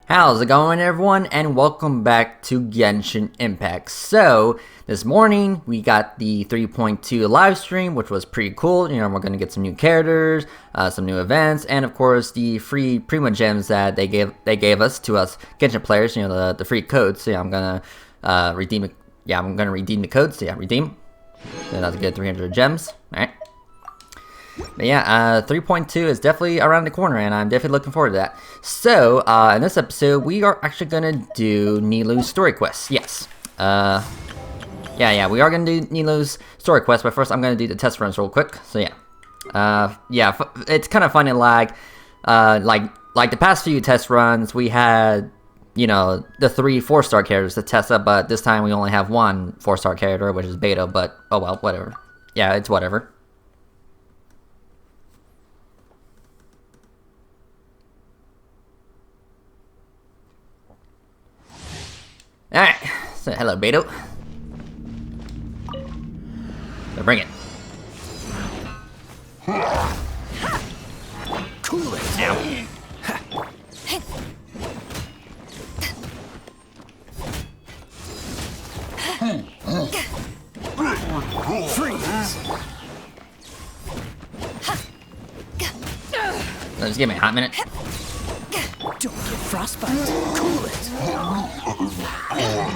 How's it going, everyone, and welcome back to Genshin Impact. So, this morning, we got the 3.2 live stream, which was pretty cool. You know, we're going to get some new characters, some new events, and of course, the free Primo Gems that they gave us Genshin players, you know, the free codes. So, yeah, I'm going to redeem it. Yeah, I'm going to redeem the codes. So, yeah, redeem. So, that's a good 300 gems. Alright. But yeah, 3.2 is definitely around the corner, and I'm definitely looking forward to that. So, in this episode, we are actually gonna do Nilou's story quest. Yes. Yeah, we are gonna do Nilou's story quest, but first I'm gonna do the test runs real quick. So yeah. It's kind of funny, like the past few test runs, we had, you know, the 3 4-star characters to test up, but this time we only have 1 4-star character, which is Beta, but oh well, whatever. Yeah, it's whatever. Alright, so hello Beto. So bring it. Cool it. Ow. Freeze. Just give me a hot minute. Don't get frostbite. Cool it.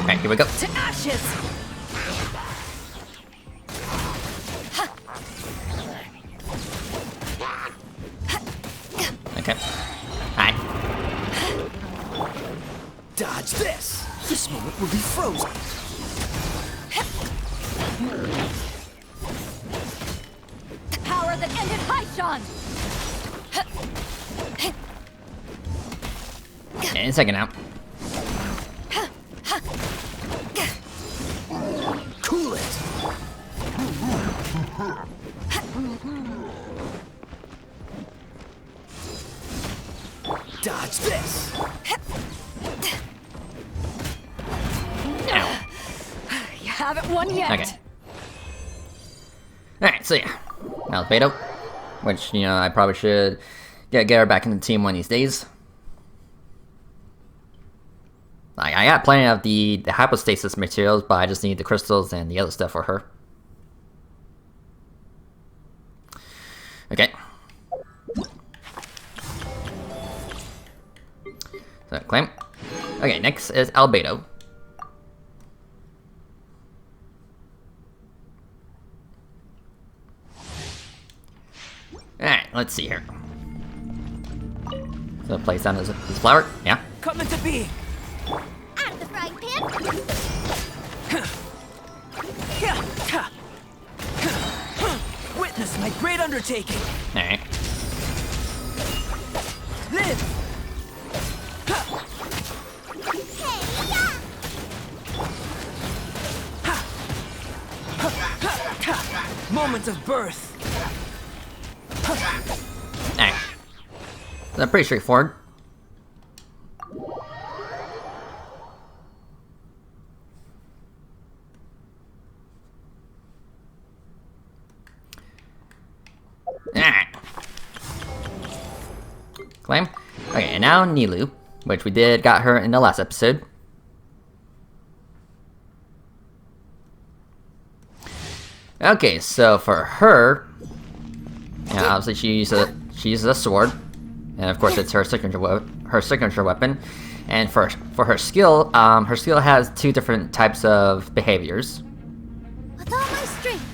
Alright, here we go. To ashes. Okay. Alright. Dodge this. This moment will be frozen. Power that ended Haishan! In a second now. Cool it. Dodge this. Ow. You haven't won yet! Okay. Alright, so yeah. That was Beto. Which, you know, I probably should get her back in the team one of these days. I got plenty of the hypostasis materials, but I just need the crystals and the other stuff for her. Okay. So, claim. Okay, next is Albedo. Alright, let's see here. So, place down his flower. Yeah. Coming to be. Out of the frying pan! Witness my great undertaking. Alright. Live. Moment of birth. Alright. That's pretty straightforward. Alright. Claim. Okay, and now Nilou, which we got her in the last episode. Okay, so for her, yeah, obviously she uses a sword, and of course it's her signature weapon. And for her skill has 2 different types of behaviors. With all my strength!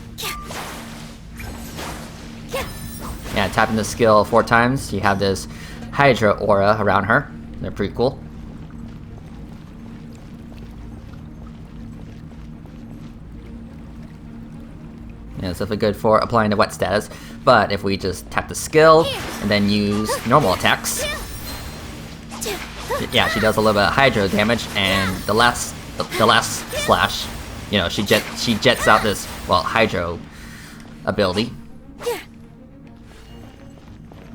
Yeah, tapping the skill 4 times, you have this Hydra aura around her. They're pretty cool. Yeah, it's definitely good for applying the wet status. But if we just tap the skill and then use normal attacks, yeah, she does a little bit of Hydra damage, and the last slash, you know, she jets out this, well, Hydro ability.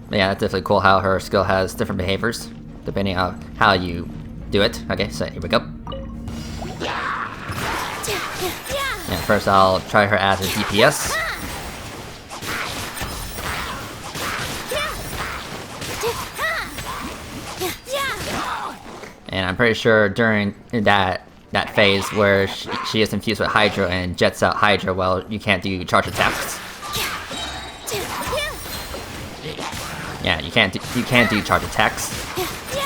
But yeah, it's definitely cool how her skill has different behaviors depending on how you do it. Okay, so here we go. And first I'll try her as a DPS. And I'm pretty sure during that phase where she is infused with Hydro and jets out Hydro, well, you can't do charge attacks. Yeah, you can't do charge attacks.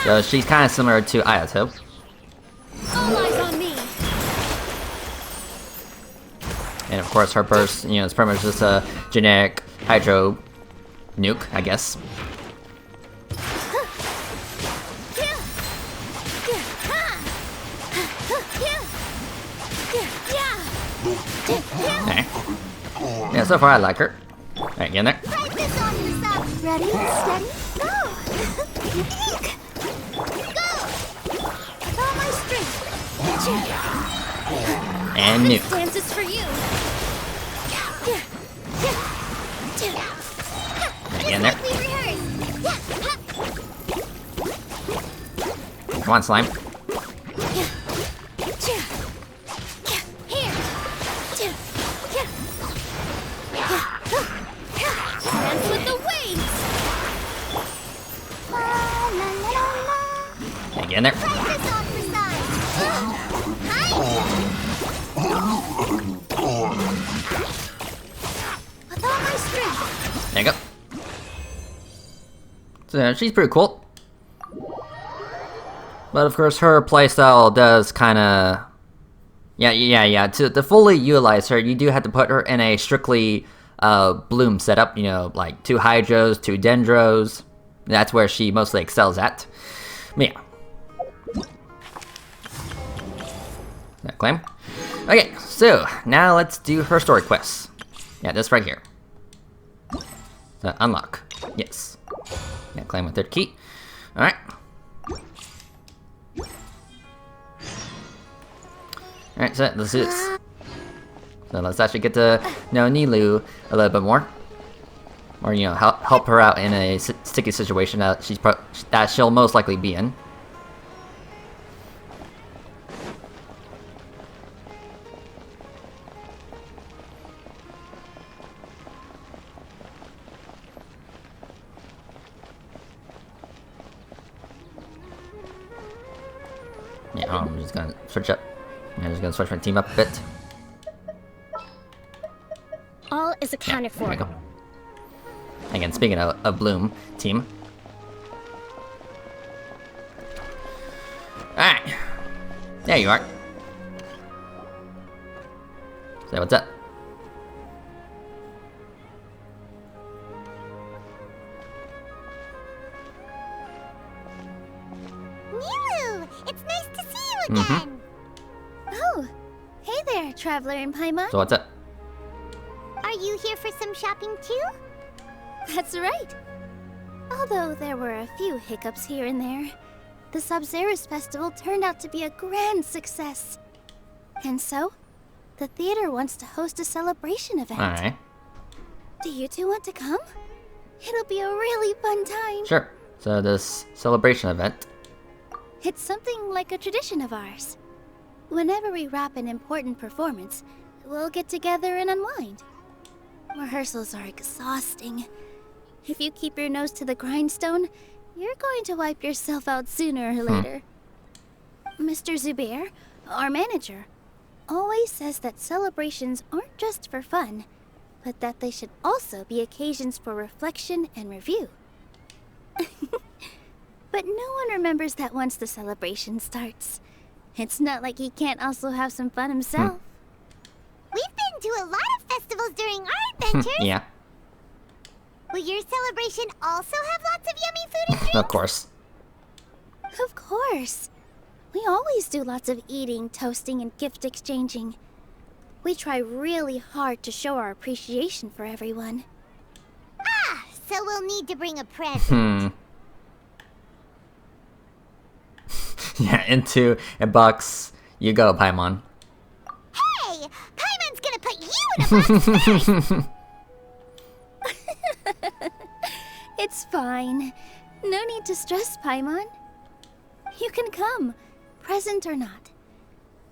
So she's kind of similar to Ayato. All eyes on me. And of course her burst, is pretty much just a generic Hydro nuke, I guess. Okay. Yeah, so far I like her. Alright, get in there. Ready, steady, go! Go! With all my strength. And This nuke. dance is for you. Get in there. Like we rehearsed. Come on, slime. Here. Dance with the waves. La, la, la, la. Okay, get in there. Fight this off the side. Hi. With all my strength. There you go. So she's pretty cool. But of course her playstyle does kinda... Yeah. To fully utilize her, you do have to put her in a strictly Bloom setup, like 2 Hydros, 2 Dendros. That's where she mostly excels at. But yeah. That claim. Okay, so now let's do her story quests. Yeah, this right here. So unlock. Yes. Yeah, claim a 3rd key. Alright. Alright, so let's do this. So let's actually get to know Nilou a little bit more. Or, help her out in a sticky situation that she'll most likely be in. Yeah, I'm just gonna switch up. I'm just gonna switch my team up a bit. All is accounted There we for. go. Again, speaking of Bloom team. Alright. There you are. Say what's up. Nilou! It's nice to see you again! Oh, hey there, Traveler in Paimon. So what's up? Are you here for some shopping too? That's right. Although there were a few hiccups here and there, the Sub-Zerus Festival turned out to be a grand success. And so, the theater wants to host a celebration event. Alright. Do you two want to come? It'll be a really fun time. Sure. So this celebration event. It's something like a tradition of ours. Whenever we wrap an important performance, we'll get together and unwind. Rehearsals are exhausting. If you keep your nose to the grindstone, you're going to wipe yourself out sooner or later. Mr. Zubair, our manager, always says that celebrations aren't just for fun, but that they should also be occasions for reflection and review. But no one remembers that once the celebration starts. It's not like he can't also have some fun himself. We've been to a lot of festivals during our adventures. Yeah, Will your celebration also have lots of yummy food and drinks? of course. Of course. We always do lots of eating, toasting, and gift exchanging. We try really hard to show our appreciation for everyone. Ah, so we'll need to bring a present. Yeah, into a box you go, Paimon. Hey, Paimon's gonna put you in a box first. It's fine. No need to stress, Paimon. You can come, present or not.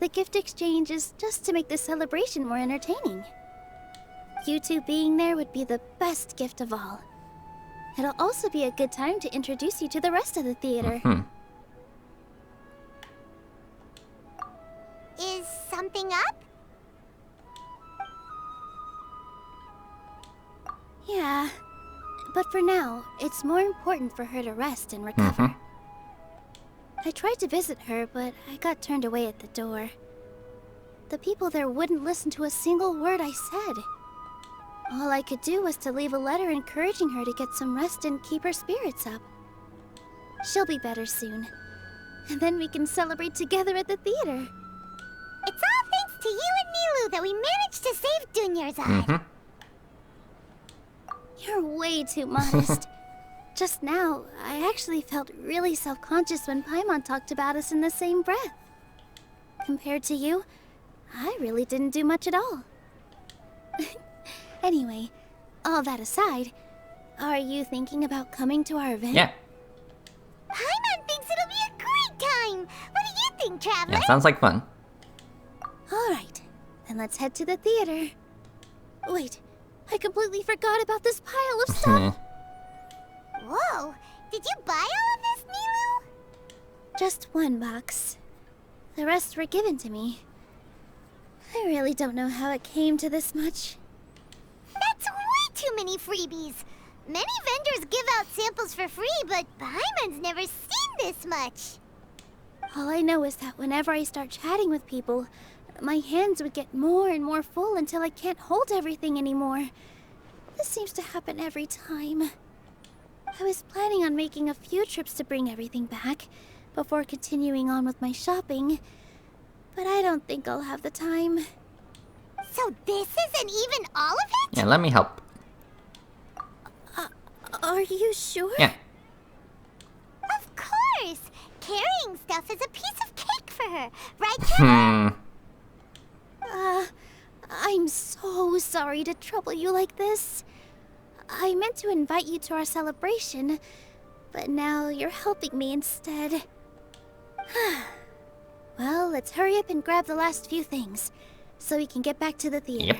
The gift exchange is just to make the celebration more entertaining. You two being there would be the best gift of all. It'll also be a good time to introduce you to the rest of the theater. something up? Yeah, but for now, it's more important for her to rest and recover. I tried to visit her, but I got turned away at the door. The people there wouldn't listen to a single word I said. All I could do was to leave a letter encouraging her to get some rest and keep her spirits up. She'll be better soon. And then we can celebrate together at the theater. It's all thanks to you and Nilu that we managed to save Dunyarzad. You're way too modest. Just now, I actually felt really self-conscious when Paimon talked about us in the same breath. Compared to you, I really didn't do much at all. Anyway, all that aside, are you thinking about coming to our event? Yeah. Paimon thinks it'll be a great time. What do you think, Traveler? Yeah, sounds like fun. Alright, then let's head to the theater. Wait, I completely forgot about this pile of stuff. Whoa, did you buy all of this, Nilu? Just one box. The rest were given to me. I really don't know how it came to this much. That's way too many freebies. Many vendors give out samples for free, but Paimon's never seen this much. All I know is that whenever I start chatting with people, my hands would get more and more full until I can't hold everything anymore. This seems to happen every time. I was planning on making a few trips to bring everything back before continuing on with my shopping, but I don't think I'll have the time. So this isn't even all of it? Yeah, let me help. Are you sure? Yeah. Of course! Carrying stuff is a piece of cake for her, right, Traveler? I'm so sorry to trouble you like this. I meant to invite you to our celebration, but now you're helping me instead. Well, let's hurry up and grab the last few things, so we can get back to the theater. Yep.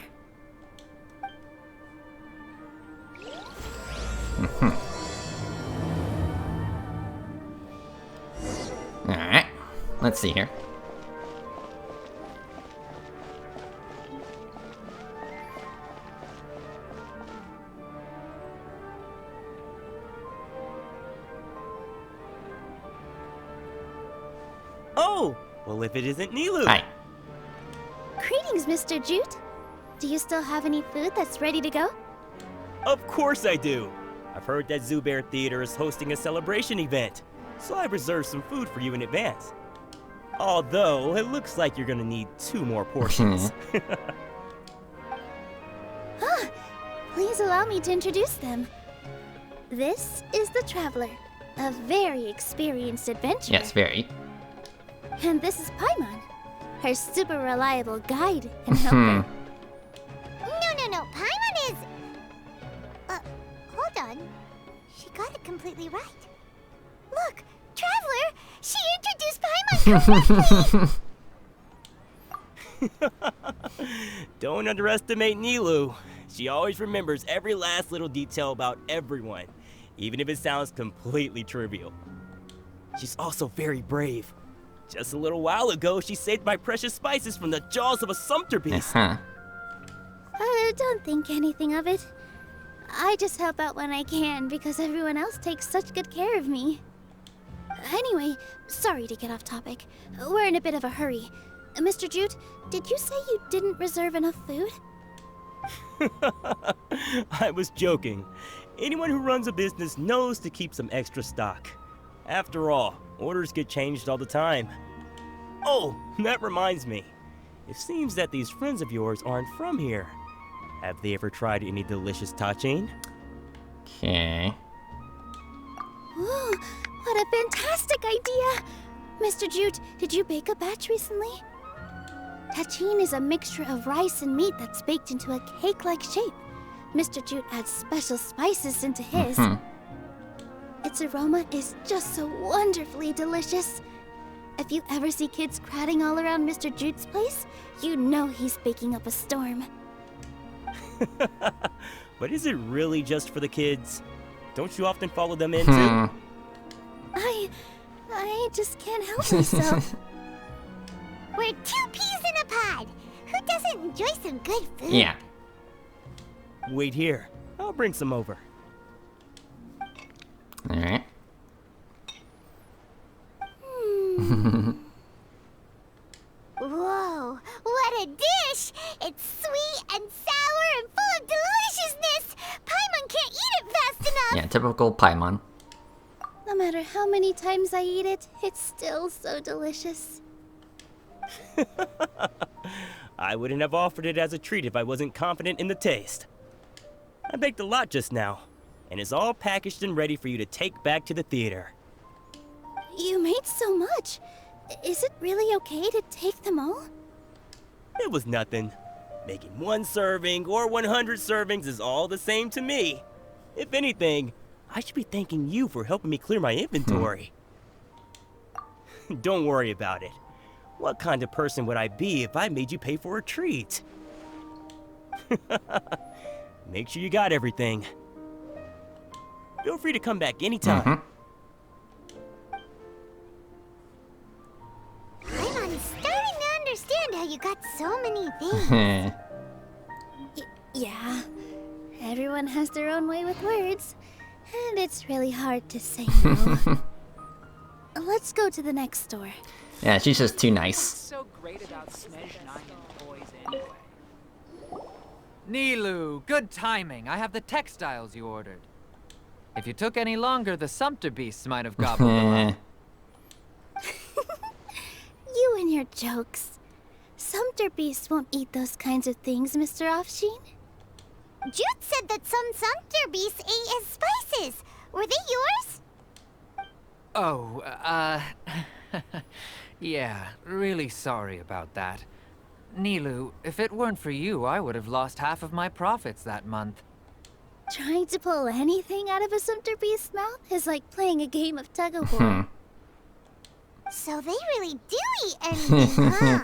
Alright, let's see here. Oh! Well, if it isn't Nilu. Hi. Greetings, Mr. Jute. Do you still have any food that's ready to go? Of course I do! I've heard that Zubair Theater is hosting a celebration event, so I reserved some food for you in advance. Although, it looks like you're gonna need 2 more portions. Please allow me to introduce them. This is the Traveler, a very experienced adventurer. Yes, very. And this is Paimon, her super reliable guide and helper. No. Paimon is... hold on. She got it completely right. Look, Traveler! She introduced Paimon correctly! Don't underestimate Nilu. She always remembers every last little detail about everyone, even if it sounds completely trivial. She's also very brave. Just a little while ago, she saved my precious spices from the jaws of a sumpter beast. Don't think anything of it. I just help out when I can because everyone else takes such good care of me. Anyway, sorry to get off topic. We're in a bit of a hurry. Mr. Jute, did you say you didn't reserve enough food? I was joking. Anyone who runs a business knows to keep some extra stock. After all, orders get changed all the time. Oh, that reminds me. It seems that these friends of yours aren't from here. Have they ever tried any delicious tachin? Okay. Ooh, what a fantastic idea! Mr. Jute, did you bake a batch recently? Tachin is a mixture of rice and meat that's baked into a cake-like shape. Mr. Jute adds special spices into his. Its aroma is just so wonderfully delicious. If you ever see kids crowding all around Mr. Jute's place, you know he's baking up a storm. But is it really just for the kids? Don't you often follow them in too? I just can't help myself. We're 2 peas in a pod. enjoy some good food. Yeah. Wait here. I'll bring some over. All right. Whoa, what a dish! It's sweet and sour and full of deliciousness! Paimon can't eat it fast enough! Yeah, typical Paimon. No matter how many times I eat it, it's still so delicious. I wouldn't have offered it as a treat if I wasn't confident in the taste. I baked a lot just now, and it's all packaged and ready for you to take back to the theater. You made so much. Is it really okay to take them all? It was nothing. Making 1 serving or 100 servings is all the same to me. If anything, I should be thanking you for helping me clear my inventory. Don't worry about it. What kind of person would I be if I made you pay for a treat? Make sure you got everything. Feel free to come back anytime. I'm starting to understand how you got so many things. Yeah. Everyone has their own way with words, and it's really hard to say no. Let's go to the next store. Yeah, she's just too nice. So great about Smej 9 and toys anyway. Nilu, good timing. I have the textiles you ordered. If you took any longer, the Sumpter beasts might have gobbled them up. You and your jokes. Sumpter beasts won't eat those kinds of things, Mr. Offsheen. Jude said that some Sumpter beasts ate his spices. Were they yours? Oh, yeah, really sorry about that. Nilu, if it weren't for you, I would have lost half of my profits that month. Trying to pull anything out of a Sumpter beast's mouth is like playing a game of tug-of-war. So they really do eat anything, huh?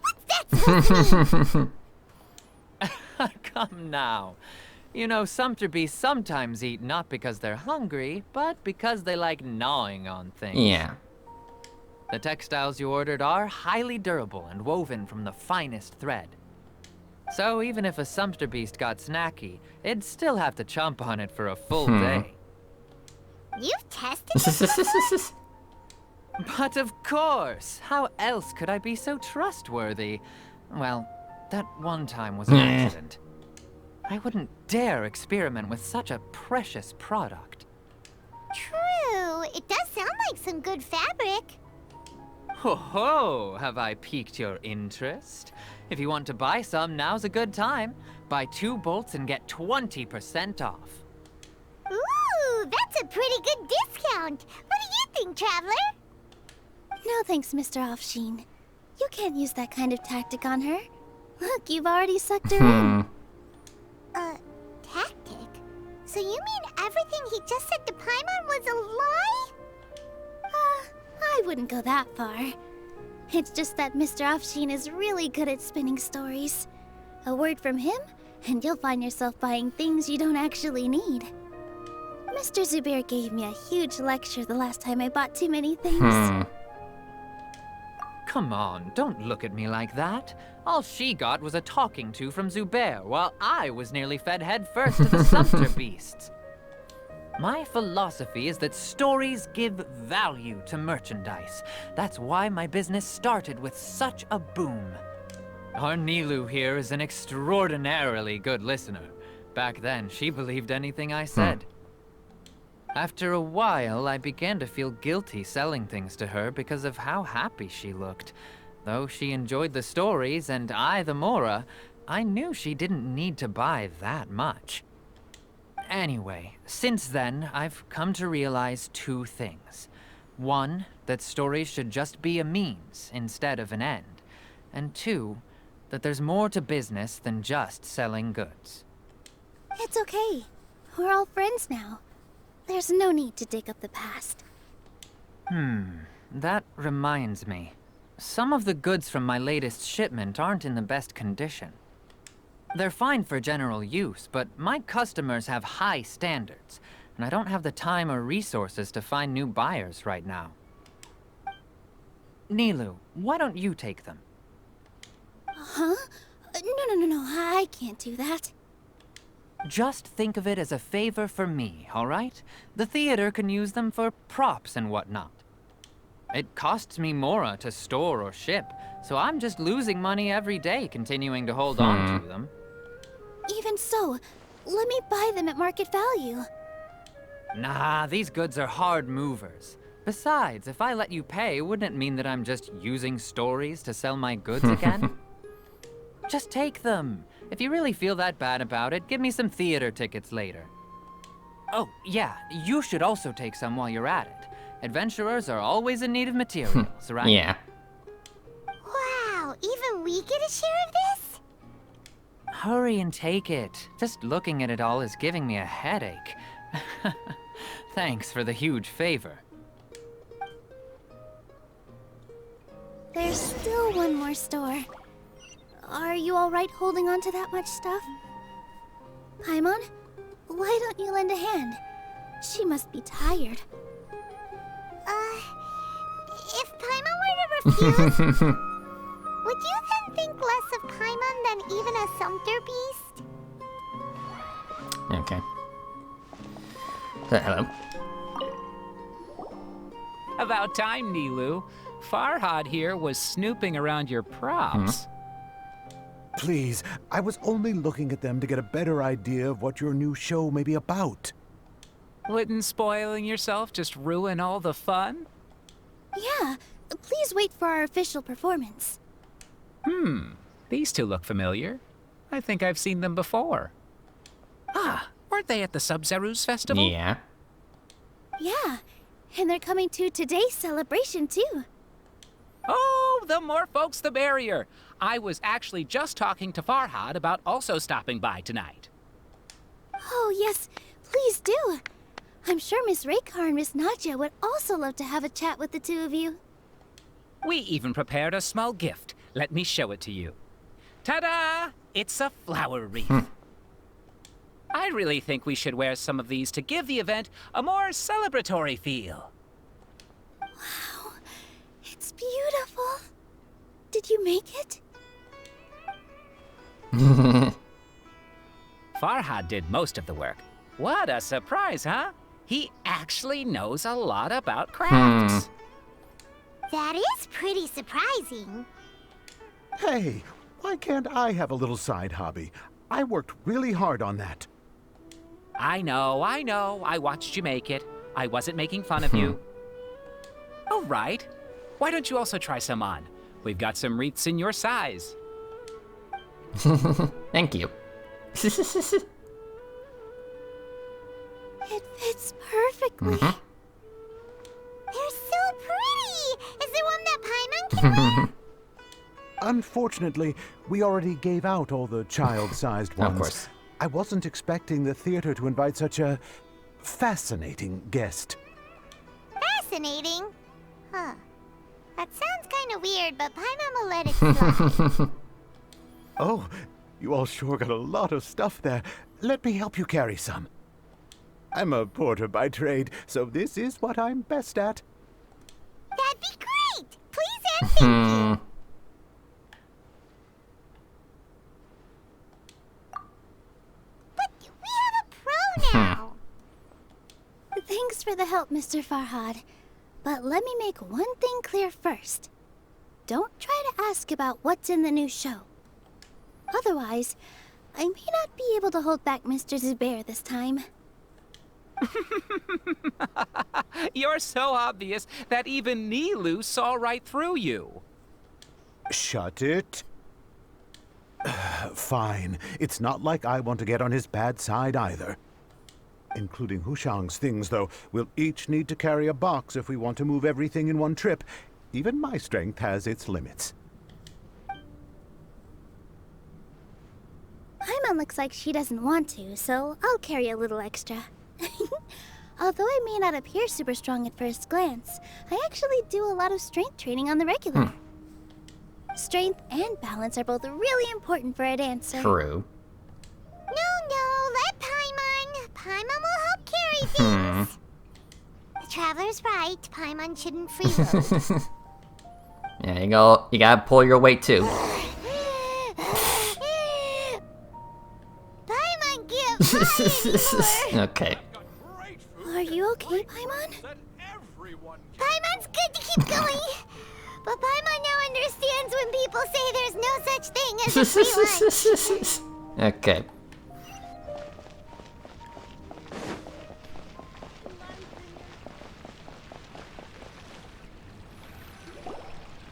What's that supposed to mean? Come now. You know, Sumpter beasts sometimes eat not because they're hungry, but because they like gnawing on things. Yeah. The textiles you ordered are highly durable and woven from the finest thread. So even if a Sumpter beast got snacky, it'd still have to chomp on it for a full day. You've tested it? But of course! How else could I be so trustworthy? Well, that one time was an accident. I wouldn't dare experiment with such a precious product. True. It does sound like some good fabric. Ho ho! Have I piqued your interest? If you want to buy some, now's a good time. Buy 2 bolts and get 20% off. Ooh, that's a pretty good discount. What do you think, Traveler? No thanks, Mr. Offsheen. You can't use that kind of tactic on her. Look, you've already sucked her in. Tactic? So you mean everything he just said to Paimon was a lie? I wouldn't go that far. It's just that Mr. Offsheen is really good at spinning stories. A word from him, and you'll find yourself buying things you don't actually need. Mr. Zubair gave me a huge lecture the last time I bought too many things. Come on, don't look at me like that. All she got was a talking to from Zubair, while I was nearly fed headfirst to the Sumpter beasts. My philosophy is that stories give value to merchandise. That's why my business started with such a boom. Our Nilu here is an extraordinarily good listener. Back then, she believed anything I said. After a while, I began to feel guilty selling things to her because of how happy she looked. Though she enjoyed the stories and I the Mora, I knew she didn't need to buy that much. Anyway, since then, I've come to realize 2 things. 1, that stories should just be a means instead of an end. And 2, that there's more to business than just selling goods. It's okay. We're all friends now. There's no need to dig up the past. That reminds me. Some of the goods from my latest shipment aren't in the best condition. They're fine for general use, but my customers have high standards, and I don't have the time or resources to find new buyers right now. Nilu, why don't you take them? Huh? No, I can't do that. Just think of it as a favor for me, all right? The theater can use them for props and whatnot. It costs me Mora to store or ship, so I'm just losing money every day continuing to hold on to them. Even so, let me buy them at market value. Nah, these goods are hard movers. Besides, if I let you pay, wouldn't it mean that I'm just using stories to sell my goods again? Just take them. If you really feel that bad about it, give me some theater tickets later. Oh, yeah, you should also take some while you're at it. Adventurers are always in need of materials, right? Yeah. Wow, even we get a share of this? Hurry and take it. Just looking at it all is giving me a headache. Thanks for the huge favor. There's still one more store. Are you alright holding on to that much stuff? Paimon, why don't you lend a hand? She must be tired. If Paimon were to refuse, would you then think less of Paimon than even a sumpter beast? Okay. Hello. About time, Nilu. Farhad here was snooping around your props. Please, I was only looking at them to get a better idea of what your new show may be about. Wouldn't spoiling yourself just ruin all the fun? Yeah, please wait for our official performance. These two look familiar. I think I've seen them before. Ah, weren't they at the Sub-Zerus festival? Yeah. Yeah, and they're coming to today's celebration too. Oh, the more folks the merrier. I was actually just talking to Farhad about also stopping by tonight. Oh yes, please do. I'm sure Miss Raykar and Miss Nadja would also love to have a chat with the two of you. We even prepared a small gift. Let me show it to you. Ta-da! It's a flower wreath. I really think we should wear some of these to give the event a more celebratory feel. Wow, it's beautiful. Did you make it? Farhad did most of the work. What a surprise, huh? He actually knows a lot about crafts. That is pretty surprising. Hey, why can't I have a little side hobby? I worked really hard on that. I know. I watched you make it. I wasn't making fun of you. Oh, right. Why don't you also try some on? We've got some wreaths in your size. Thank you. It fits perfectly. They're so pretty! Is there one that Paimon can wear? Unfortunately, we already gave out all the child-sized ones. Of course. I wasn't expecting the theater to invite such a fascinating guest. Fascinating. Huh. That sounds kind of weird, but Paimon will let it slide. Oh, you all sure got a lot of stuff there. Let me help you carry some. I'm a porter by trade, so this is what I'm best at. That'd be great! Please and thank you. But we have a pro now. Thanks for the help, Mr. Farhad. But let me make one thing clear first. Don't try to ask about what's in the new show. Otherwise, I may not be able to hold back Mr. Zubair this time. You're so obvious that even Nilu saw right through you. Shut it. Fine. It's not like I want to get on his bad side either. Including Hushang's things, though. We'll each need to carry a box if we want to move everything in one trip. Even my strength has its limits. Paimon looks like she doesn't want to, so I'll carry a little extra. Although I may not appear super strong at first glance, I actually do a lot of strength training on the regular. Strength and balance are both really important for a dancer. True. No, let Paimon. Paimon will help carry things. The traveler's right. Paimon shouldn't freeload. Yeah, you gotta pull your weight too. Paimon can't fly anymore. Okay. Are you okay, Paimon? Paimon's good to keep going. But Paimon now understands when people say there's no such thing as a free lunch. Okay.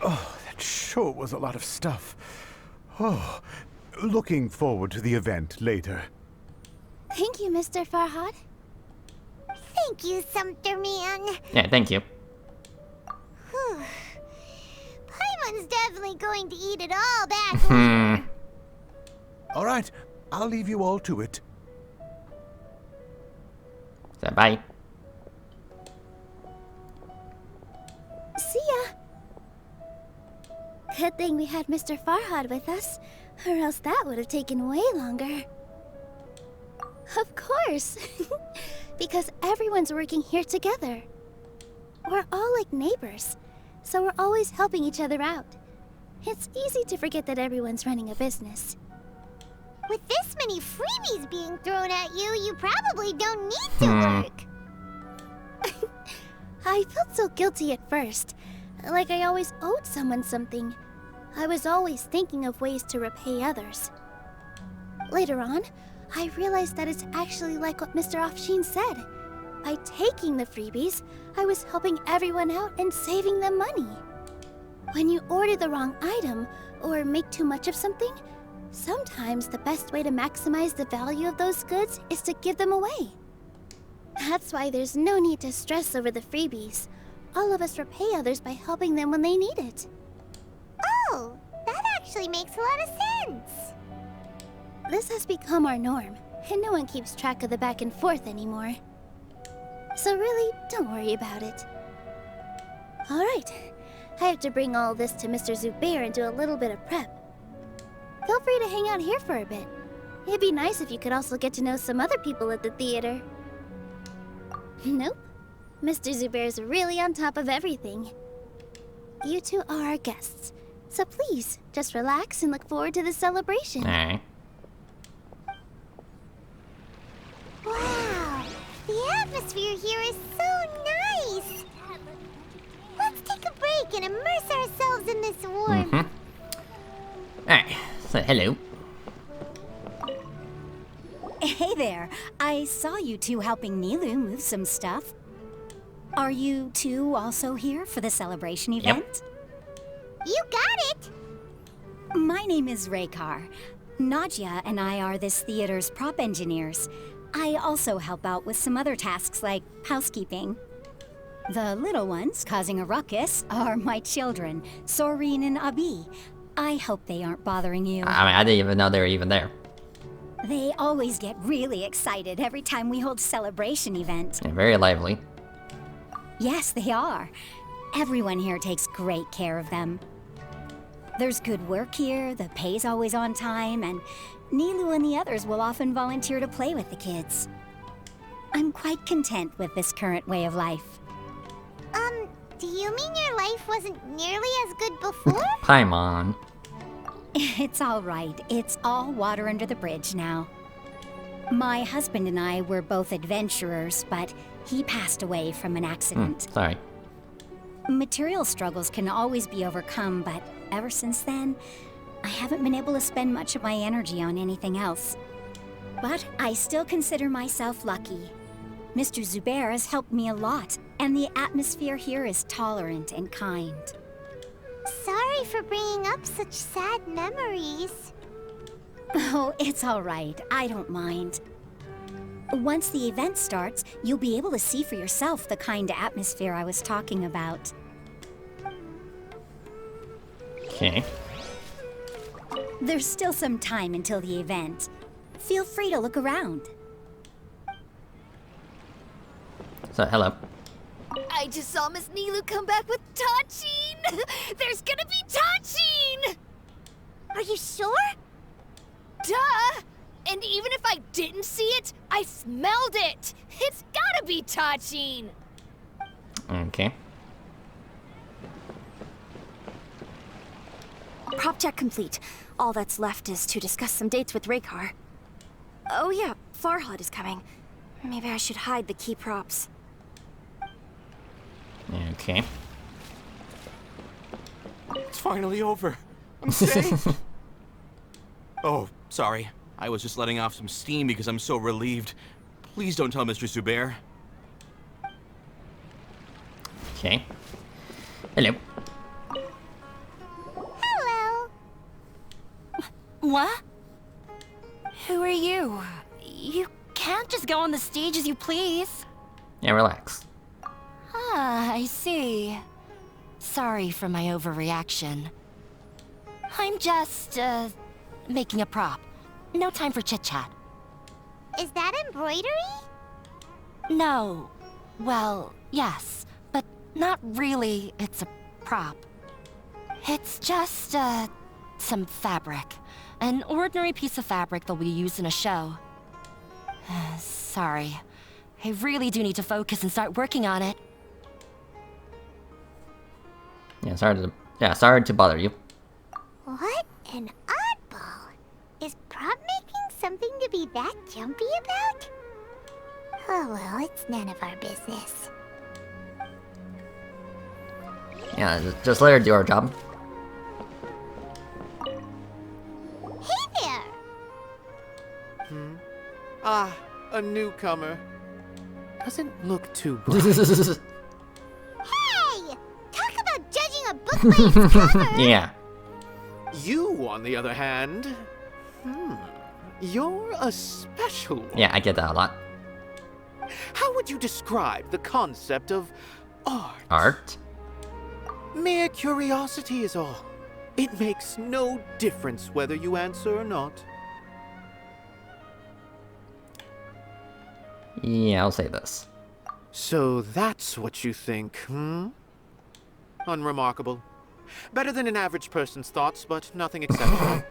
Oh, that sure was a lot of stuff. Oh, looking forward to the event later. Thank you, Mr. Farhad. Thank you, Sumter Man. Yeah, thank you. Whew. Paimon's definitely going to eat it all back later. All right, I'll leave you all to it. So, bye. See ya. Good thing we had Mr. Farhad with us, or else that would have taken way longer. Of course. Because everyone's working here together. We're all like neighbors, so we're always helping each other out. It's easy to forget that everyone's running a business. With this many freebies being thrown at you, you probably don't need to work. I felt so guilty at first, like I always owed someone something. I was always thinking of ways to repay others. Later on, I realized that it's actually like what Mr. Afshin said. By taking the freebies, I was helping everyone out and saving them money. When you order the wrong item or make too much of something, sometimes the best way to maximize the value of those goods is to give them away. That's why there's no need to stress over the freebies. All of us repay others by helping them when they need it. Oh, that actually makes a lot of sense. This has become our norm, and no one keeps track of the back and forth anymore. So really, don't worry about it. Alright, I have to bring all this to Mr. Zubair and do a little bit of prep. Feel free to hang out here for a bit. It'd be nice if you could also get to know some other people at the theater. Nope. Mr. Zubair's really on top of everything. You two are our guests, so please, just relax and look forward to the celebration. Alright. Wow, the atmosphere here is so nice. Let's take a break and immerse ourselves in this warmth. Alright, so hello. Hey there. I saw you two helping Nilu move some stuff. Are you two also here for the celebration event? You got it. My name is Raykar. Nadia and I are this theater's prop engineers. I also help out with some other tasks like housekeeping. The little ones causing a ruckus are my children, Soreen and Abi. I hope they aren't bothering you. I mean, I didn't even know they were even there. They always get really excited every time we hold celebration event. Yeah, very lively. Yes, they are. Everyone here takes great care of them. There's good work here, the pay's always on time, and Nilu and the others will often volunteer to play with the kids. I'm quite content with this current way of life. Do you mean your life wasn't nearly as good before? Paimon. It's all right. It's all water under the bridge now. My husband and I were both adventurers, but he passed away from an accident. Sorry. Material struggles can always be overcome, but ever since then, I haven't been able to spend much of my energy on anything else. But I still consider myself lucky. Mr. Zubair has helped me a lot, and the atmosphere here is tolerant and kind. Sorry for bringing up such sad memories. Oh, it's all right. I don't mind. Once the event starts, you'll be able to see for yourself the kind of atmosphere I was talking about. Okay. There's still some time until the event. Feel free to look around. So, hello. I just saw Miss Nilu come back with Tachin! There's gonna be Tachin! Are you sure? Duh! And even if I didn't see it, I smelled it! It's gotta be Tachin! Okay. Prop check complete. All that's left is to discuss some dates with Raykar. Oh yeah, Farhad is coming. Maybe I should hide the key props. Okay. It's finally over. I'm saved. Oh, sorry. I was just letting off some steam because I'm so relieved. Please don't tell Mr. Zubair. Okay. Hello. Hello. What? Who are you? You can't just go on the stage as you please. Yeah, relax. Ah, I see. Sorry for my overreaction. I'm just, making a prop. No time for chit-chat. Is that embroidery? No. Well, yes, but not really. It's a prop. It's just, some fabric. An ordinary piece of fabric that'll be used in a show. Sorry. I really do need to focus and start working on it. Yeah, sorry to bother you. What an oddball. Is prop making something to be that jumpy about? Oh well, it's none of our business. Yeah, just let her do her job. Hey there! Ah, a newcomer. Doesn't look too bright. Hey! Talk about judging a book by its cover! Yeah. You, on the other hand, you're a special one. Yeah, I get that a lot. How would you describe the concept of art? Art? Mere curiosity is all. It makes no difference whether you answer or not. Yeah, I'll say this. So that's what you think, Unremarkable. Better than an average person's thoughts, but nothing exceptional.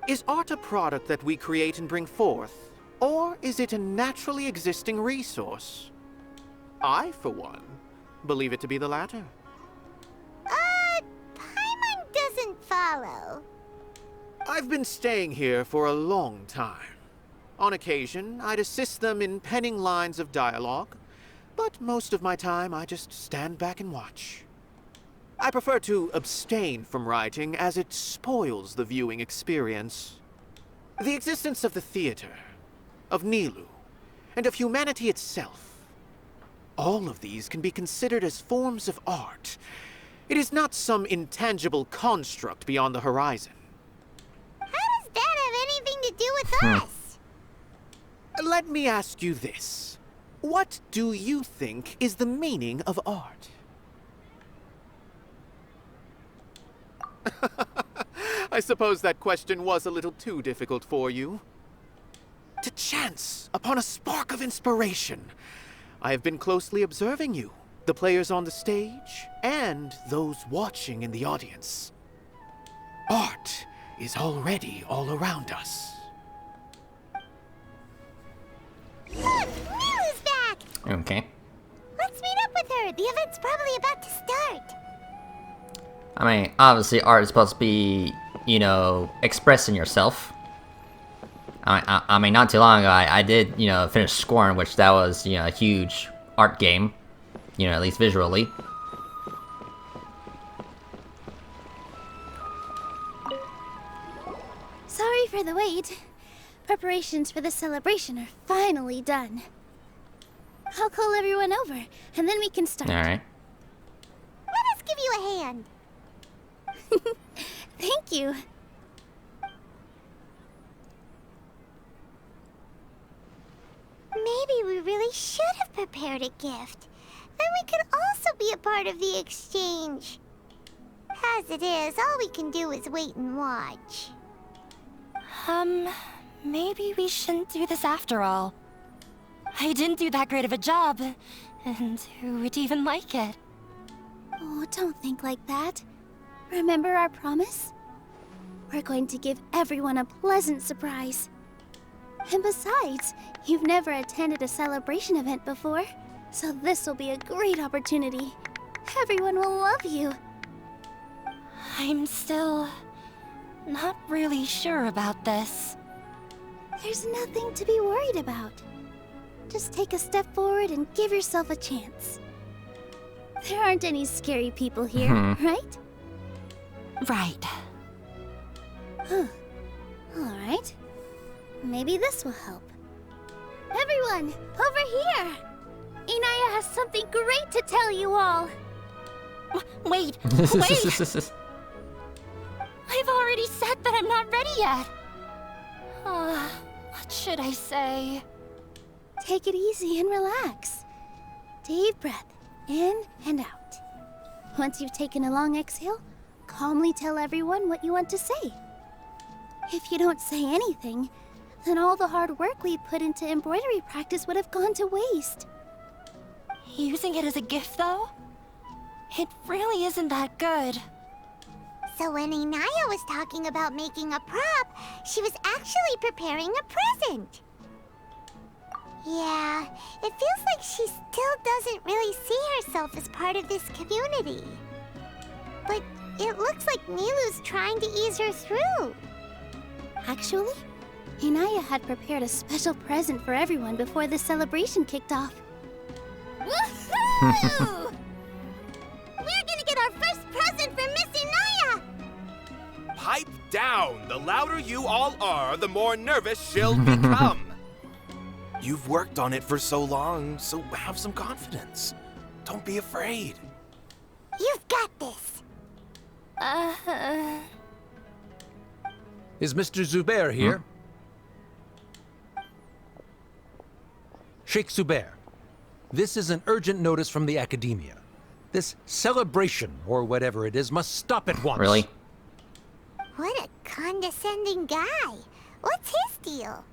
Is art a product that we create and bring forth, or is it a naturally existing resource? I, for one, believe it to be the latter. Paimon doesn't follow. I've been staying here for a long time. On occasion, I'd assist them in penning lines of dialogue, but most of my time I just stand back and watch. I prefer to abstain from writing as it spoils the viewing experience. The existence of the theater, of Nilu, and of humanity itself. All of these can be considered as forms of art. It is not some intangible construct beyond the horizon. How does that have anything to do with us? Let me ask you this. What do you think is the meaning of art? I suppose that question was a little too difficult for you. To chance upon a spark of inspiration, I have been closely observing you, the players on the stage, and those watching in the audience. Art is already all around us. Look, Nilu's back! Okay. Let's meet up with her. The event's probably about to start. I mean, obviously art is supposed to be, you know, expressing yourself. I mean, not too long ago, I did, you know, finish Scorn, which that was, you know, a huge art game. You know, at least visually. Sorry for the wait. Preparations for the celebration are finally done. I'll call everyone over, and then we can start. Alright. Let us give you a hand. Thank you. Maybe we really should have prepared a gift. Then we could also be a part of the exchange. As it is, all we can do is wait and watch. Maybe we shouldn't do this after all. I didn't do that great of a job, and who would even like it? Oh, don't think like that. Remember our promise? We're going to give everyone a pleasant surprise. And besides, you've never attended a celebration event before, so this will be a great opportunity. Everyone will love you. I'm still not really sure about this. There's nothing to be worried about. Just take a step forward and give yourself a chance. There aren't any scary people here, right? Right. Huh. Alright. Maybe this will help. Everyone, over here! Inaya has something great to tell you all! Wait, wait! I've already said that I'm not ready yet. What should I say? Take it easy and relax. Deep breath, in and out. Once you've taken a long exhale, calmly tell everyone what you want to say. If you don't say anything, then all the hard work we put into embroidery practice would have gone to waste. Using it as a gift, though? It really isn't that good. So when Inaya was talking about making a prop, she was actually preparing a present. Yeah, it feels like she still doesn't really see herself as part of this community. But it looks like Nilu's trying to ease her through. Actually, Inaya had prepared a special present for everyone before the celebration kicked off. Woohoo! We're gonna get our first present from Miss Inaya! Pipe down! The louder you all are, the more nervous she'll become. You've worked on it for so long, so have some confidence. Don't be afraid. You've got this. Is Mr. Zubair here? Sheikh Zubair, this is an urgent notice from the Academia. This celebration, or whatever it is, must stop at once. Really? What a condescending guy. What's his deal?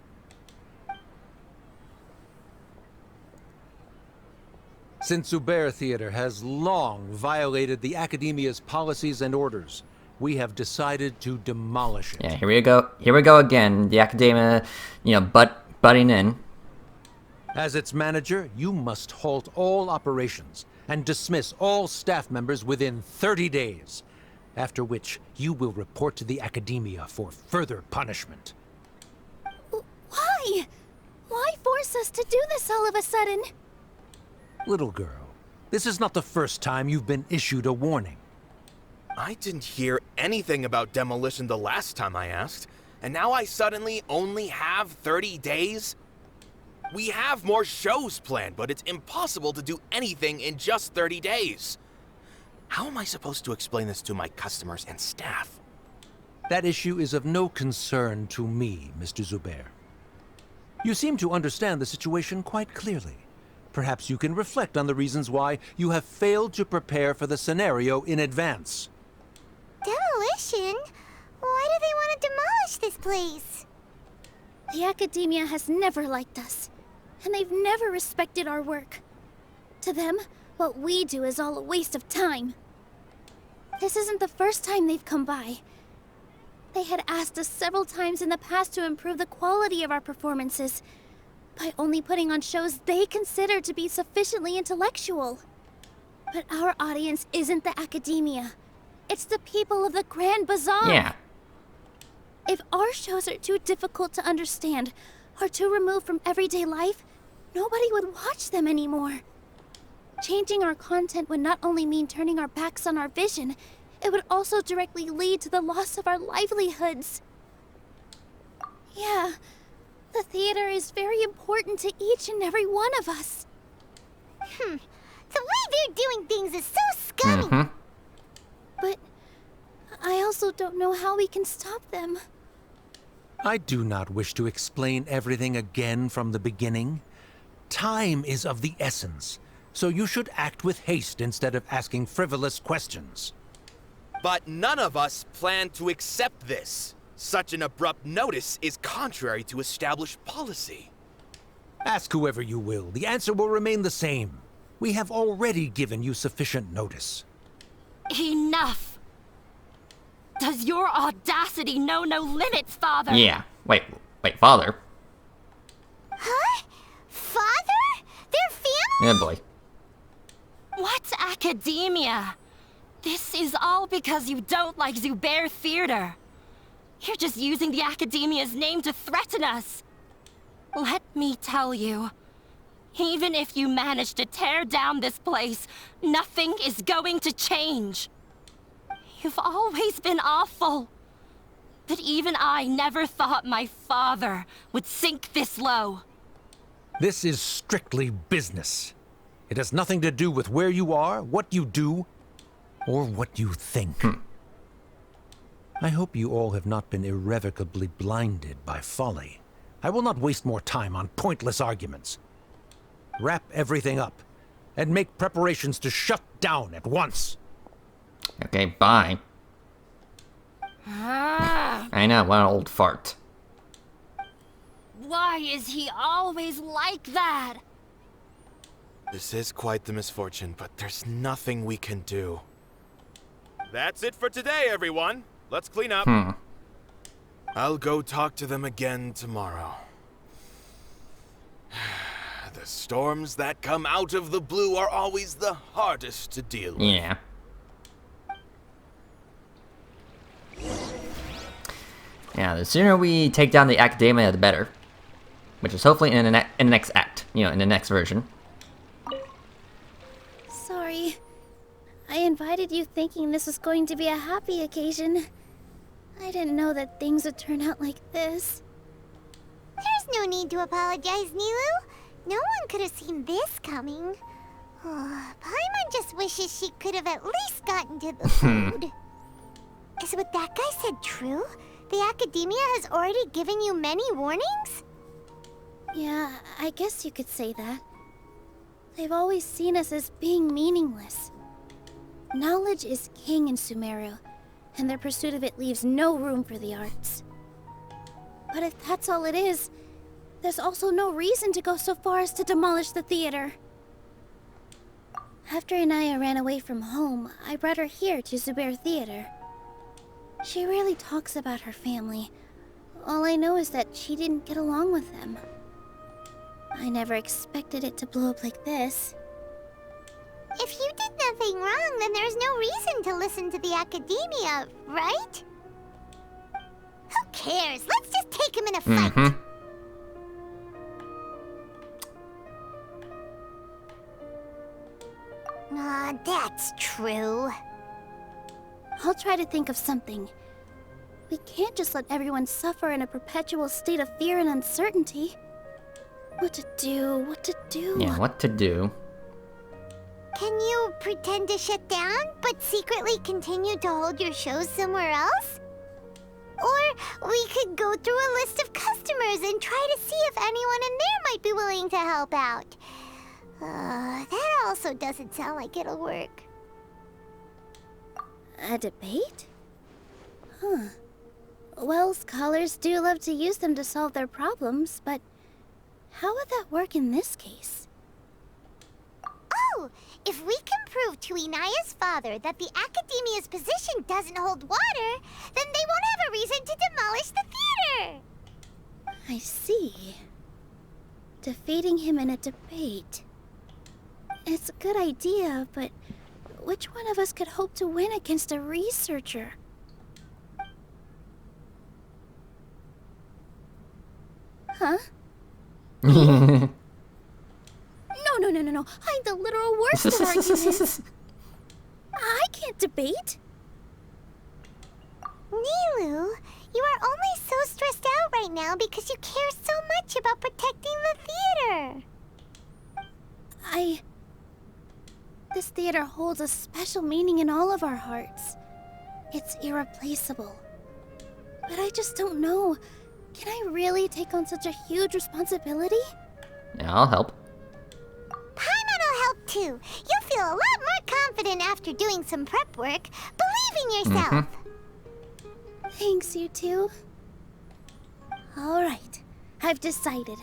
Since Zubair Theater has long violated the Academia's policies and orders, we have decided to demolish it. Yeah, here we go. Here we go again. The Academia, butting in. As its manager, you must halt all operations and dismiss all staff members within 30 days, after which you will report to the Academia for further punishment. Why? Why force us to do this all of a sudden? Little girl, this is not the first time you've been issued a warning. I didn't hear anything about demolition the last time I asked, and now I suddenly only have 30 days? We have more shows planned, but it's impossible to do anything in just 30 days. How am I supposed to explain this to my customers and staff? That issue is of no concern to me, Mr. Zubair. You seem to understand the situation quite clearly. Perhaps you can reflect on the reasons why you have failed to prepare for the scenario in advance. Demolition? Why do they want to demolish this place? The Academia has never liked us, and they've never respected our work. To them, what we do is all a waste of time. This isn't the first time they've come by. They had asked us several times in the past to improve the quality of our performances, by only putting on shows they consider to be sufficiently intellectual. But our audience isn't the Academia. It's the people of the Grand Bazaar. Yeah. If our shows are too difficult to understand, or too removed from everyday life, nobody would watch them anymore. Changing our content would not only mean turning our backs on our vision, it would also directly lead to the loss of our livelihoods. Yeah. The theater is very important to each and every one of us. The way they're doing things is so scummy. But I also don't know how we can stop them. I do not wish to explain everything again from the beginning. Time is of the essence, so you should act with haste instead of asking frivolous questions. But none of us plan to accept this. Such an abrupt notice is contrary to established policy. Ask whoever you will. The answer will remain the same. We have already given you sufficient notice. Enough! Does your audacity know no limits, Father? Yeah. Wait, Father? Huh? Father? Their family? Yeah, boy. What's Academia? This is all because you don't like Zubair Theater. You're just using the Academia's name to threaten us. Let me tell you, even if you manage to tear down this place, nothing is going to change. You've always been awful. But even I never thought my father would sink this low. This is strictly business. It has nothing to do with where you are, what you do, or what you think. I hope you all have not been irrevocably blinded by folly. I will not waste more time on pointless arguments. Wrap everything up, and make preparations to shut down at once. Okay, bye. I know, what an old fart. Why is he always like that? This is quite the misfortune, but there's nothing we can do. That's it for today, everyone. Let's clean up. I'll go talk to them again tomorrow. The storms that come out of the blue are always the hardest to deal with. Yeah. Yeah, the sooner we take down the Academia, the better. Which is hopefully in the next act. You know, in the next version. Sorry. I invited you thinking this was going to be a happy occasion. I didn't know that things would turn out like this. There's no need to apologize, Nilu. No one could have seen this coming. Oh, Paimon just wishes she could have at least gotten to the food. Is what that guy said true? The Academia has already given you many warnings? Yeah, I guess you could say that. They've always seen us as being meaningless. Knowledge is king in Sumeru, and their pursuit of it leaves no room for the arts. But if that's all it is, there's also no reason to go so far as to demolish the theater. After Inaya ran away from home, I brought her here to Zubair Theater. She rarely talks about her family. All I know is that she didn't get along with them. I never expected it to blow up like this. If you did nothing wrong, then there's no reason to listen to the Academia, right? Who cares? Let's just take him in a fight. That's true. I'll try to think of something. We can't just let everyone suffer in a perpetual state of fear and uncertainty. What to do, what to do. Yeah, what to do. Can you pretend to shut down, but secretly continue to hold your shows somewhere else? Or we could go through a list of customers and try to see if anyone in there might be willing to help out. That also doesn't sound like it'll work. A debate? Huh. Well, scholars do love to use them to solve their problems, but how would that work in this case? Oh, if we can prove to Inaya's father that the Academia's position doesn't hold water, then they won't have a reason to demolish the theater! I see. Defeating him in a debate. It's a good idea, but which one of us could hope to win against a researcher? Huh? No. I'm the literal worst of arguments. I can't debate. Nilu, you are only so stressed out right now because you care so much about protecting the theater. This theater holds a special meaning in all of our hearts. It's irreplaceable. But I just don't know. Can I really take on such a huge responsibility? Yeah, I'll help. Paimon will help too. You'll feel a lot more confident after doing some prep work. Believe in yourself. Thanks, you two. Alright, I've decided.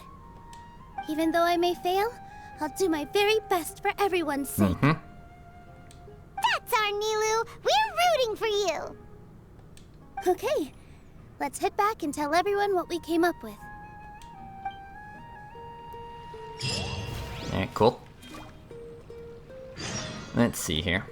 Even though I may fail, I'll do my very best for everyone's sake. That's our Nilu. We're rooting for you. Okay, let's head back and tell everyone what we came up with. Alright, cool. Let's see here.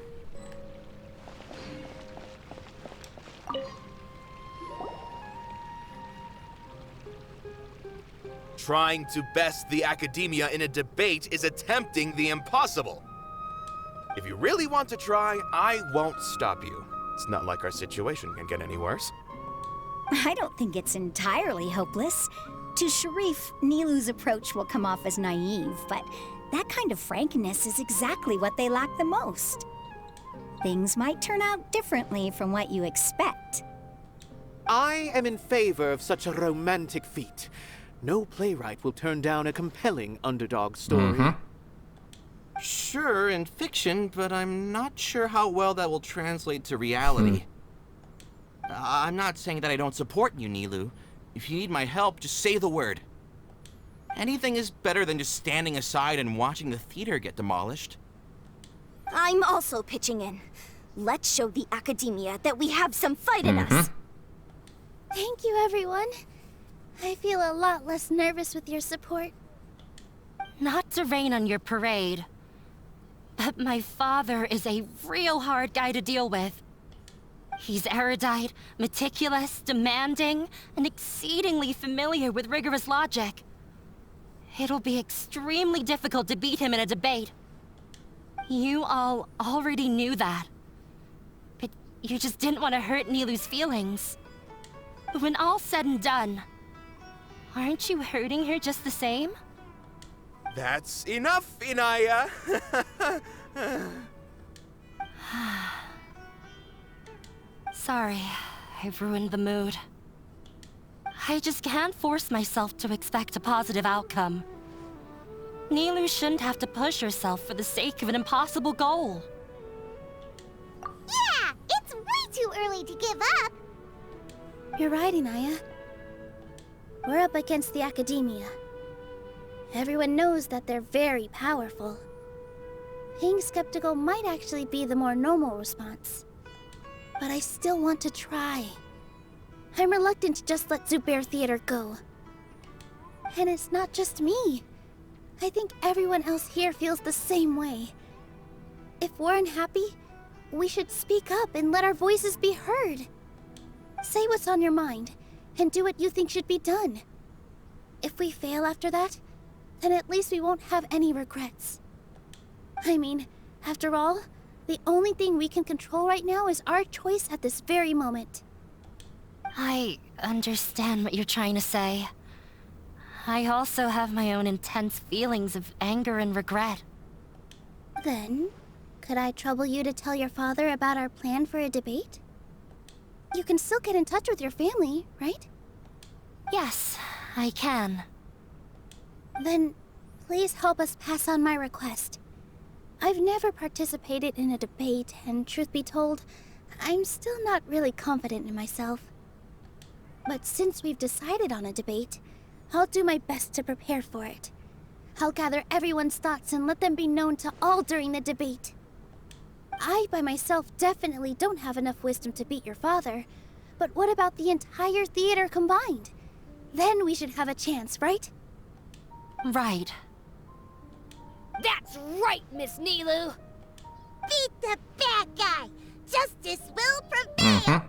Trying to best the academia in a debate is attempting the impossible. If you really want to try, I won't stop you. It's not like our situation can get any worse. I don't think it's entirely hopeless. To Sharif, Nilu's approach will come off as naive, but that kind of frankness is exactly what they lack the most. Things might turn out differently from what you expect. I am in favor of such a romantic feat. No playwright will turn down a compelling underdog story. Sure, in fiction, but I'm not sure how well that will translate to reality. I'm not saying that I don't support you, Nilu. If you need my help, just say the word. Anything is better than just standing aside and watching the theater get demolished. I'm also pitching in. Let's show the academia that we have some fight in us. Thank you, everyone. I feel a lot less nervous with your support. Not to rain on your parade, but my father is a real hard guy to deal with. He's erudite, meticulous, demanding, and exceedingly familiar with rigorous logic. It'll be extremely difficult to beat him in a debate. You all already knew that. But you just didn't want to hurt Nilu's feelings. But when all's said and done, aren't you hurting her just the same? That's enough, Inaya. Sorry, I've ruined the mood. I just can't force myself to expect a positive outcome. Nilu shouldn't have to push herself for the sake of an impossible goal. Yeah, it's way too early to give up. You're right, Inaya. We're up against the academia. Everyone knows that they're very powerful. Being skeptical might actually be the more normal response. But I still want to try. I'm reluctant to just let Zubair Theater go. And it's not just me. I think everyone else here feels the same way. If we're unhappy, we should speak up and let our voices be heard. Say what's on your mind, and do what you think should be done. If we fail after that, then at least we won't have any regrets. I mean, after all, the only thing we can control right now is our choice at this very moment. I understand what you're trying to say. I also have my own intense feelings of anger and regret. Then, could I trouble you to tell your father about our plan for a debate? You can still get in touch with your family, right? Yes, I can. Then, please help us pass on my request. I've never participated in a debate, and truth be told, I'm still not really confident in myself. But since we've decided on a debate, I'll do my best to prepare for it. I'll gather everyone's thoughts and let them be known to all during the debate. I, by myself, definitely don't have enough wisdom to beat your father. But what about the entire theater combined? Then we should have a chance, right? Right. That's right, Miss Nilu. Beat the bad guy. Justice will prevail.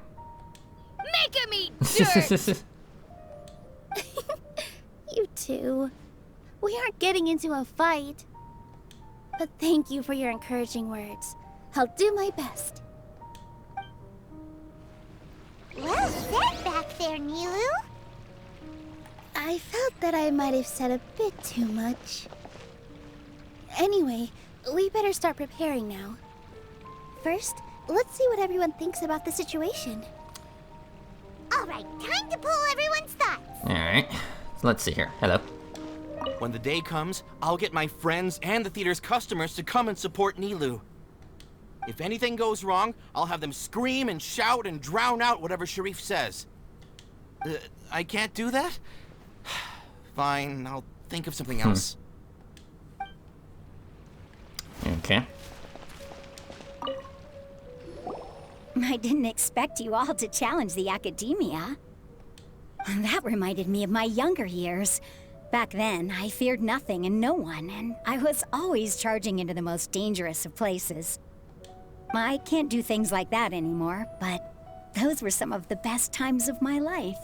Make him eat dirt. You two. We aren't getting into a fight. But thank you for your encouraging words. I'll do my best. Well said back there, Nilu. I felt that I might have said a bit too much. Anyway, we better start preparing now. First, let's see what everyone thinks about the situation. All right, time to pull everyone's thoughts. Alright, so let's see here. Hello. When the day comes, I'll get my friends and the theater's customers to come and support Nilu. If anything goes wrong, I'll have them scream and shout and drown out whatever Sharif says. I can't do that? Fine, I'll think of something else. Okay. I didn't expect you all to challenge the academia. That reminded me of my younger years. Back then, I feared nothing and no one, and I was always charging into the most dangerous of places. I can't do things like that anymore, but those were some of the best times of my life.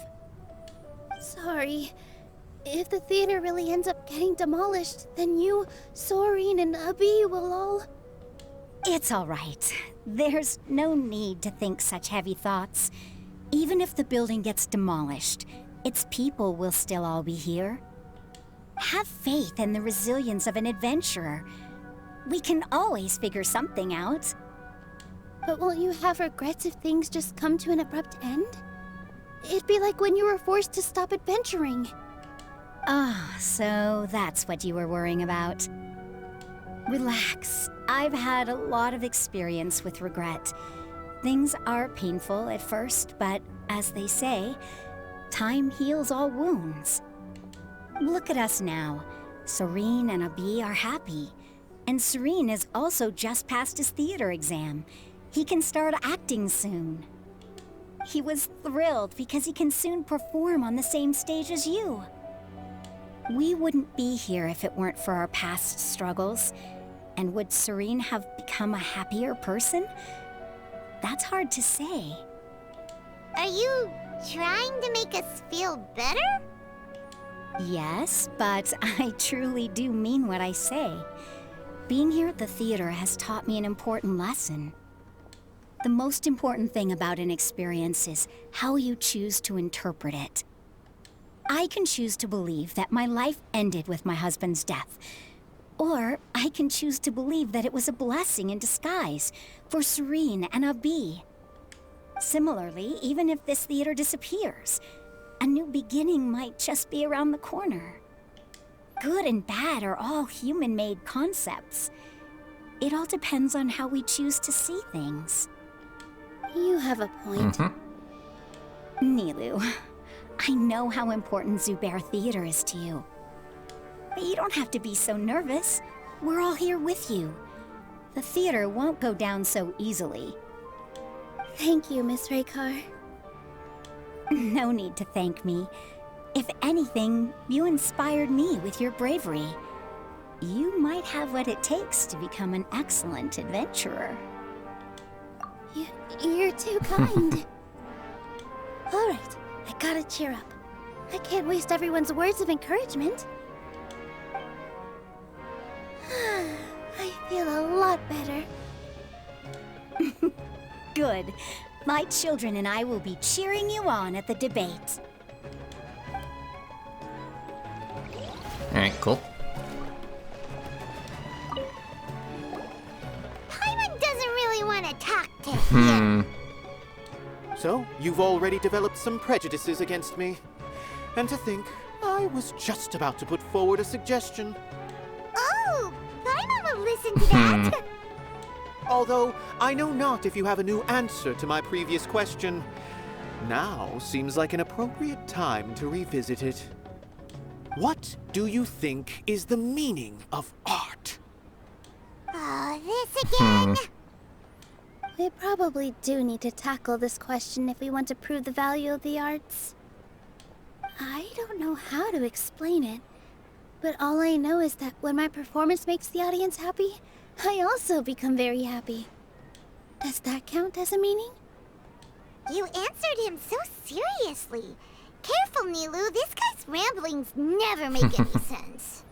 Sorry. If the theater really ends up getting demolished, then you, Soren, and Abby will all... It's all right. There's no need to think such heavy thoughts. Even if the building gets demolished, its people will still all be here. Have faith in the resilience of an adventurer. We can always figure something out. But won't you have regrets if things just come to an abrupt end? It'd be like when you were forced to stop adventuring. Ah, so that's what you were worrying about. Relax. I've had a lot of experience with regret. Things are painful at first, but as they say, time heals all wounds. Look at us now. Serene and Abi are happy. And Serene has also just passed his theater exam. He can start acting soon. He was thrilled because he can soon perform on the same stage as you. We wouldn't be here if it weren't for our past struggles. And would Serene have become a happier person? That's hard to say. Are you trying to make us feel better? Yes, but I truly do mean what I say. Being here at the theater has taught me an important lesson. The most important thing about an experience is how you choose to interpret it. I can choose to believe that my life ended with my husband's death. Or I can choose to believe that it was a blessing in disguise for Serene and Abi. Similarly, even if this theater disappears, a new beginning might just be around the corner. Good and bad are all human-made concepts. It all depends on how we choose to see things. You have a point. Nilou, I know how important Zubair Theater is to you. But you don't have to be so nervous. We're all here with you. The theater won't go down so easily. Thank you, Miss Raykar. No need to thank me. If anything, you inspired me with your bravery. You might have what it takes to become an excellent adventurer. You're too kind. All right, I gotta cheer up. I can't waste everyone's words of encouragement. I feel a lot better. Good. My children and I will be cheering you on at the debate. Alright, cool. Paimon doesn't really want to talk to him. So, you've already developed some prejudices against me. And to think, I was just about to put forward a suggestion. Oh, Paimon will listen to that. Although, I know not if you have a new answer to my previous question. Now seems like an appropriate time to revisit it. What do you think is the meaning of art? Oh, this again? We probably do need to tackle this question if we want to prove the value of the arts. I don't know how to explain it, but all I know is that when my performance makes the audience happy, I also become very happy. Does that count as a meaning? You answered him so seriously. Careful, Nilou. This guy's ramblings never make any sense.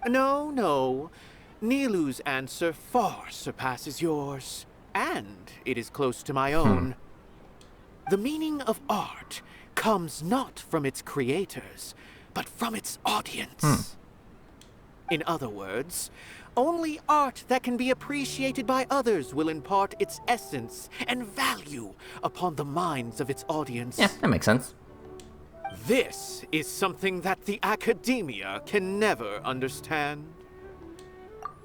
No. Nilou's answer far surpasses yours, and it is close to my own. The meaning of art comes not from its creators, but from its audience. In other words, only art that can be appreciated by others will impart its essence and value upon the minds of its audience. Yeah, that makes sense. This is something that the academia can never understand.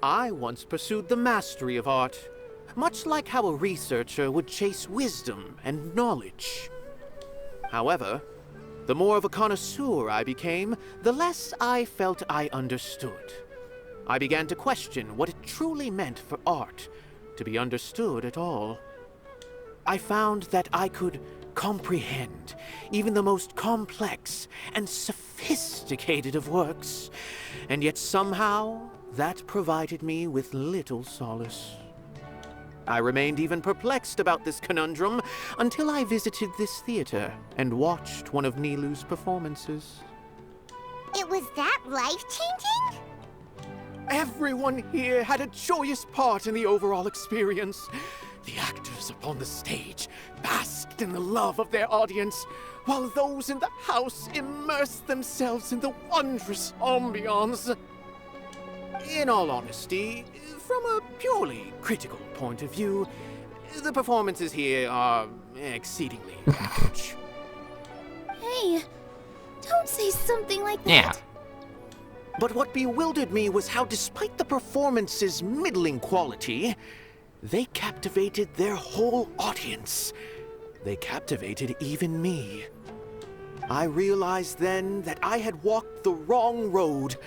I once pursued the mastery of art, much like how a researcher would chase wisdom and knowledge. However, the more of a connoisseur I became, the less I felt I understood. I began to question what it truly meant for art to be understood at all. I found that I could comprehend even the most complex and sophisticated of works, and yet somehow that provided me with little solace. I remained even perplexed about this conundrum until I visited this theater and watched one of Nilou's performances. It was that life-changing? Everyone here had a joyous part in the overall experience. The actors upon the stage basked in the love of their audience, while those in the house immersed themselves in the wondrous ambiance. In all honesty, from a purely critical point of view, the performances here are exceedingly average. Hey, don't say something like that. Yeah. But what bewildered me was how, despite the performance's middling quality, they captivated their whole audience. They captivated even me. I realized then that I had walked the wrong road.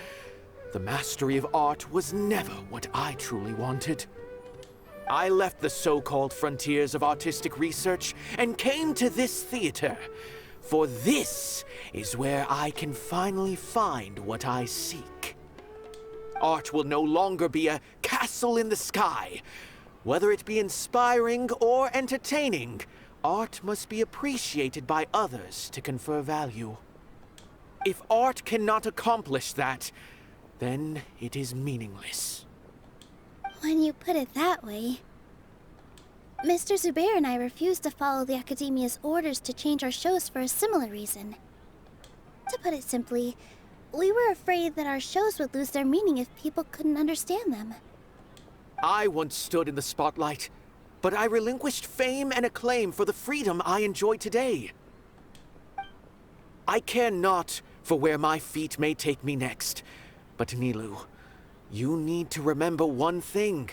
The mastery of art was never what I truly wanted. I left the so-called frontiers of artistic research and came to this theater. For this is where I can finally find what I seek. Art will no longer be a castle in the sky. Whether it be inspiring or entertaining, art must be appreciated by others to confer value. If art cannot accomplish that, then it is meaningless. When you put it that way... Mr. Zubair and I refused to follow the Academia's orders to change our shows for a similar reason. To put it simply, we were afraid that our shows would lose their meaning if people couldn't understand them. I once stood in the spotlight, but I relinquished fame and acclaim for the freedom I enjoy today. I care not for where my feet may take me next, but Nilou, you need to remember one thing.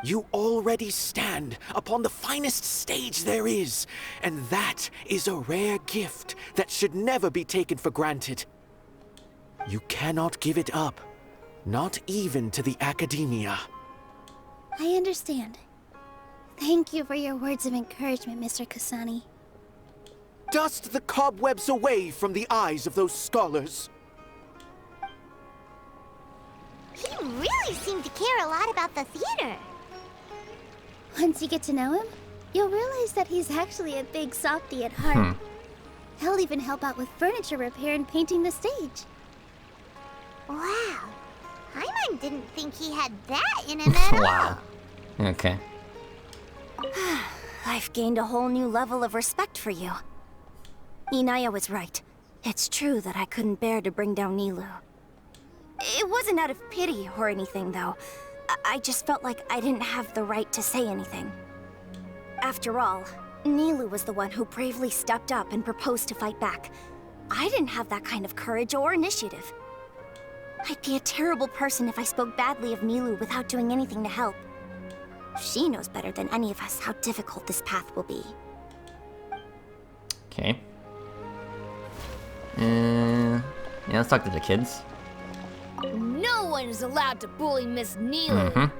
You already stand upon the finest stage there is, and that is a rare gift that should never be taken for granted. You cannot give it up, not even to the Academia. I understand. Thank you for your words of encouragement, Mr. Kasani. Dust the cobwebs away from the eyes of those scholars. He really seemed to care a lot about the theater. Once you get to know him, you'll realize that he's actually a big softy at heart. He'll even help out with furniture repair and painting the stage. Wow. Paimon didn't think he had that in him at all. Wow. Okay. I've gained a whole new level of respect for you. Inaya was right. It's true that I couldn't bear to bring down Nilou. It wasn't out of pity or anything, though. I just felt like I didn't have the right to say anything. After all, Nilou was the one who bravely stepped up and proposed to fight back. I didn't have that kind of courage or initiative. I'd be a terrible person if I spoke badly of Nilou without doing anything to help. She knows better than any of us how difficult this path will be. Okay. Yeah, let's talk to the kids. No one is allowed to bully Miss Nilou.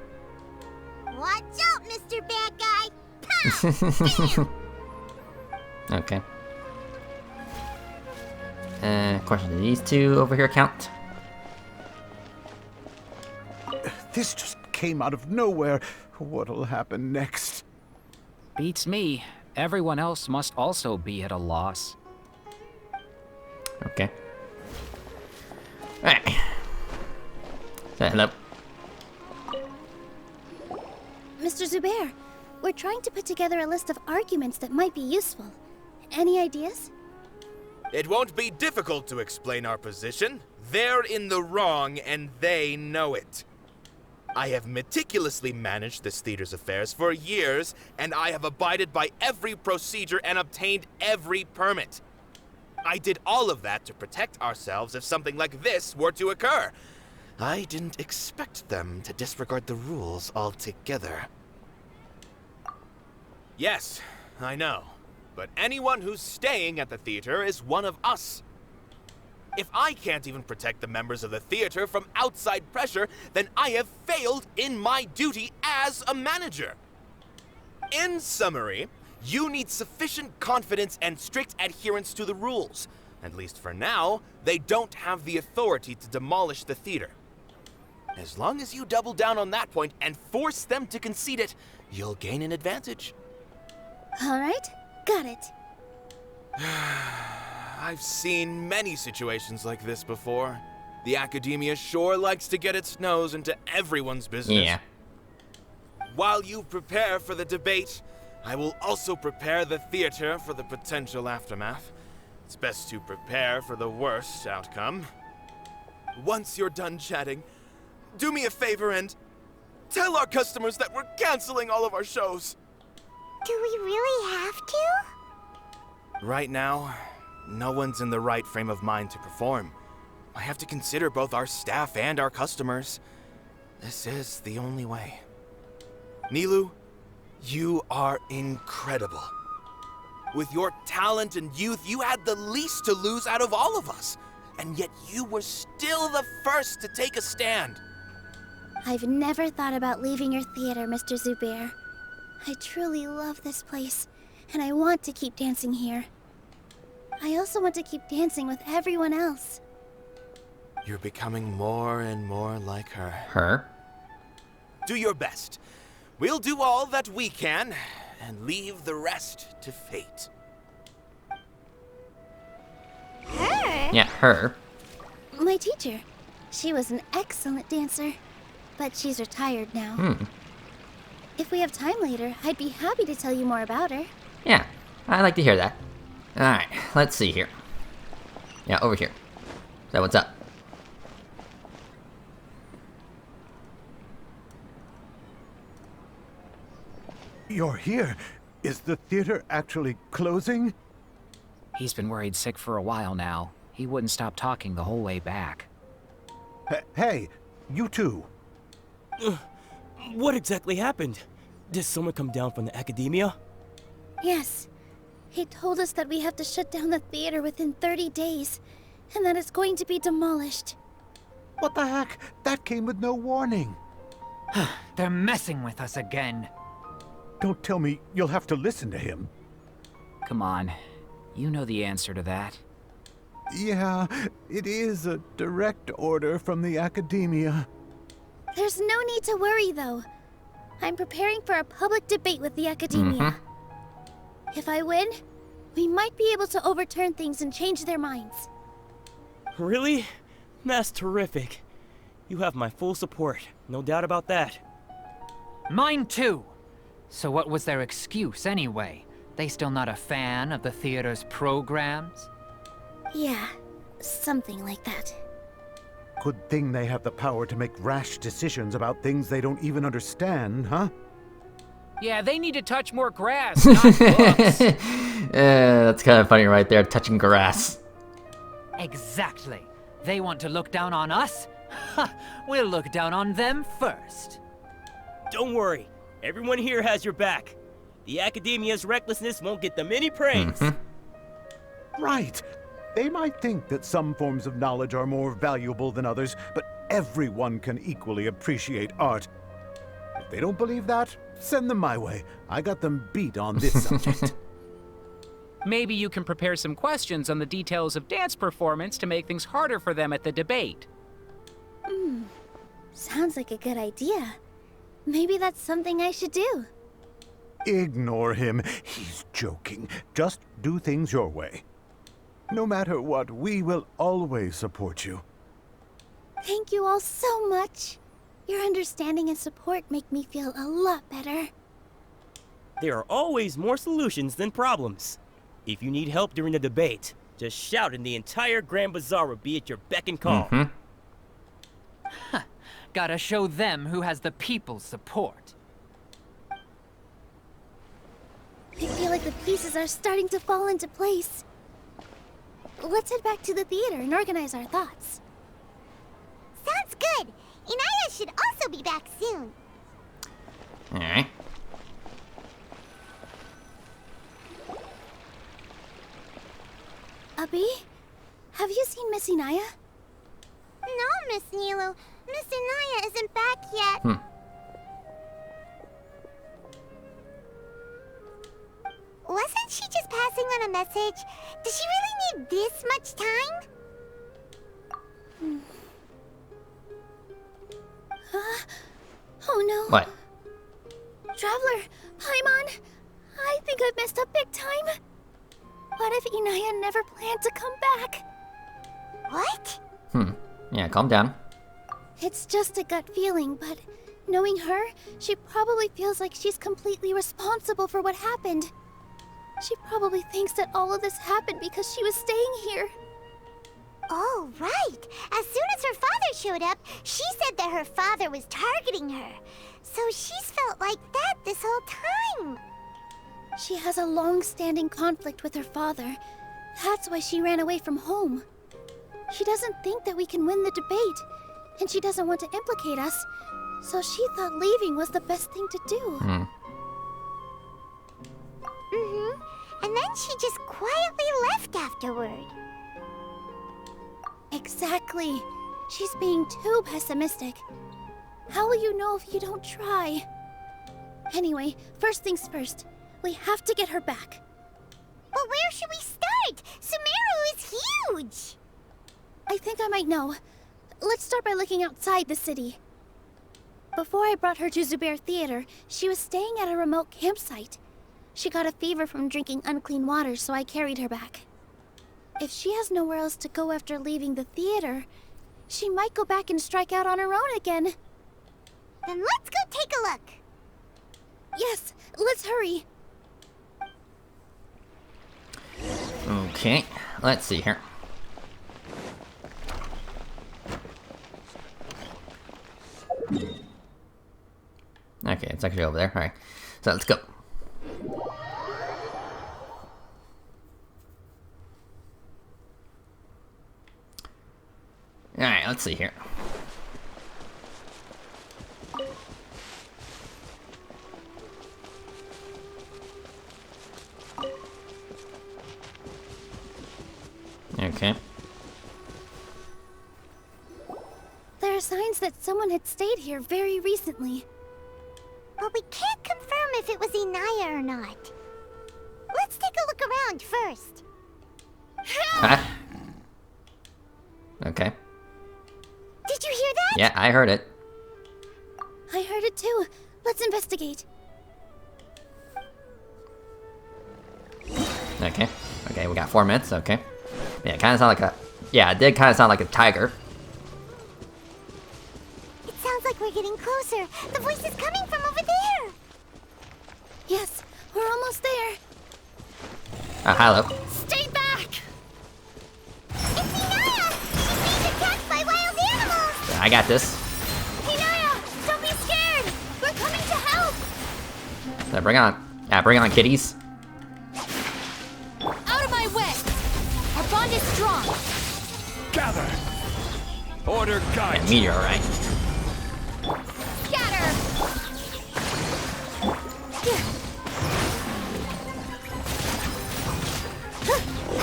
Watch out, Mr. Bad Guy! Pow! Okay. Question, do these two over here count? This just came out of nowhere. What'll happen next? Beats me. Everyone else must also be at a loss. Okay. Alright. Say hello. Mr. Zubair, we're trying to put together a list of arguments that might be useful. Any ideas? It won't be difficult to explain our position. They're in the wrong, and they know it. I have meticulously managed this theater's affairs for years, and I have abided by every procedure and obtained every permit. I did all of that to protect ourselves if something like this were to occur. I didn't expect them to disregard the rules altogether. Yes, I know. But anyone who's staying at the theater is one of us. If I can't even protect the members of the theater from outside pressure, then I have failed in my duty as a manager. In summary, you need sufficient confidence and strict adherence to the rules. At least for now, they don't have the authority to demolish the theater. As long as you double down on that point and force them to concede it, you'll gain an advantage. All right, got it. I've seen many situations like this before. The academia sure likes to get its nose into everyone's business. Yeah. While you prepare for the debate, I will also prepare the theater for the potential aftermath. It's best to prepare for the worst outcome. Once you're done chatting, do me a favor and tell our customers that we're canceling all of our shows. Do we really have to? Right now, no one's in the right frame of mind to perform. I have to consider both our staff and our customers. This is the only way. Nilou, you are incredible. With your talent and youth, you had the least to lose out of all of us. And yet you were still the first to take a stand. I've never thought about leaving your theater, Mr. Zubair. I truly love this place, and I want to keep dancing here. I also want to keep dancing with everyone else. You're becoming more and more like her. Her? Do your best. We'll do all that we can, and leave the rest to fate. Her? Yeah, her. My teacher. She was an excellent dancer, but she's retired now. If we have time later, I'd be happy to tell you more about her. Yeah, I'd like to hear that. Alright, let's see here. Yeah, over here. So what's up? You're here. Is the theater actually closing? He's been worried sick for a while now. He wouldn't stop talking the whole way back. Hey, you two. What exactly happened? Did someone come down from the academia? Yes. He told us that we have to shut down the theater within 30 days, and that it's going to be demolished. What the heck? That came with no warning. They're messing with us again. Don't tell me you'll have to listen to him. Come on. You know the answer to that. Yeah, it is a direct order from the academia. There's no need to worry, though. I'm preparing for a public debate with the academia. If I win, we might be able to overturn things and change their minds. Really? That's terrific. You have my full support, no doubt about that. Mine too. So what was their excuse anyway? They still not a fan of the theater's programs? Yeah, something like that. Good thing they have the power to make rash decisions about things they don't even understand, huh? Yeah, they need to touch more grass, not books. That's kind of funny right there, touching grass. Exactly. They want to look down on us? Ha! We'll look down on them first. Don't worry. Everyone here has your back. The academia's recklessness won't get them any praise. Right. They might think that some forms of knowledge are more valuable than others, but everyone can equally appreciate art. If they don't believe that, send them my way. I got them beat on this subject. Maybe you can prepare some questions on the details of dance performance to make things harder for them at the debate. Sounds like a good idea. Maybe that's something I should do. Ignore him. He's joking. Just do things your way. No matter what, we will always support you. Thank you all so much. Your understanding and support make me feel a lot better. There are always more solutions than problems. If you need help during the debate, just shout and the entire Grand Bazaar will be at your beck and call. Gotta show them who has the people's support. I feel like the pieces are starting to fall into place. Let's head back to the theater and organize our thoughts. Sounds good. Inaya should also be back soon. Alright. Abi, have you seen Miss Inaya? No, Miss Nilou. Miss Inaya isn't back yet. Wasn't she just passing on a message? Does she really need this much time? Oh no. What? Traveler, Paimon, I think I've messed up big time. What if Inaya never planned to come back? What? Yeah, calm down. It's just a gut feeling, but knowing her, she probably feels like she's completely responsible for what happened. She probably thinks that all of this happened because she was staying here. Oh, right. As soon as her father showed up, she said that her father was targeting her. So she's felt like that this whole time. She has a long-standing conflict with her father. That's why she ran away from home. She doesn't think that we can win the debate, and she doesn't want to implicate us, so she thought leaving was the best thing to do. And then she just quietly left afterward. Exactly. She's being too pessimistic. How will you know if you don't try? Anyway, first things first. We have to get her back. But where should we start? Sumeru is huge! I think I might know. Let's start by looking outside the city. Before I brought her to Zubair Theater, she was staying at a remote campsite. She got a fever from drinking unclean water, so I carried her back. If she has nowhere else to go after leaving the theater, she might go back and strike out on her own again. Then let's go take a look. Yes, let's hurry. Okay, let's see here. Okay, it's actually over there. Alright, so let's go. Alright, let's see here. Okay. There are signs that someone had stayed here very recently. But we can't confirm if it was Inaya or not. Let's take a look around first. Huh? Okay. Did you hear that? Yeah, I heard it. I heard it too. Let's investigate. Okay. Okay, we got 4 minutes. Okay. Yeah, it kind of sounded like a... Yeah, it did kind of sound like a tiger. It sounds like we're getting closer. The voice is coming from over there. Yes, we're almost there. Oh, hello. Stay back! It's Inaya! She's being attacked by wild animals! I got this. Inaya, don't be scared! We're coming to help! So bring on. Yeah, bring on, kitties. Out of my way! Our bond is strong. Gather! Order guide! Yeah, meteorite. Scatter!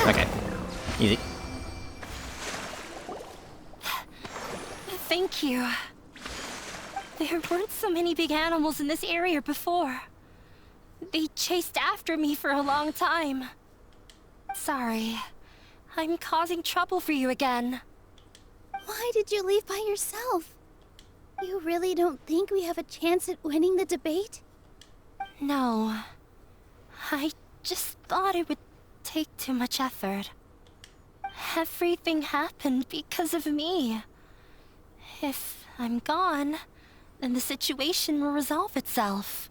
Okay. Easy. Thank you. There weren't so many big animals in this area before. They chased after me for a long time. Sorry. I'm causing trouble for you again. Why did you leave by yourself? You really don't think we have a chance at winning the debate? No. I just thought it would take too much effort. Everything happened because of me. If I'm gone, then the situation will resolve itself.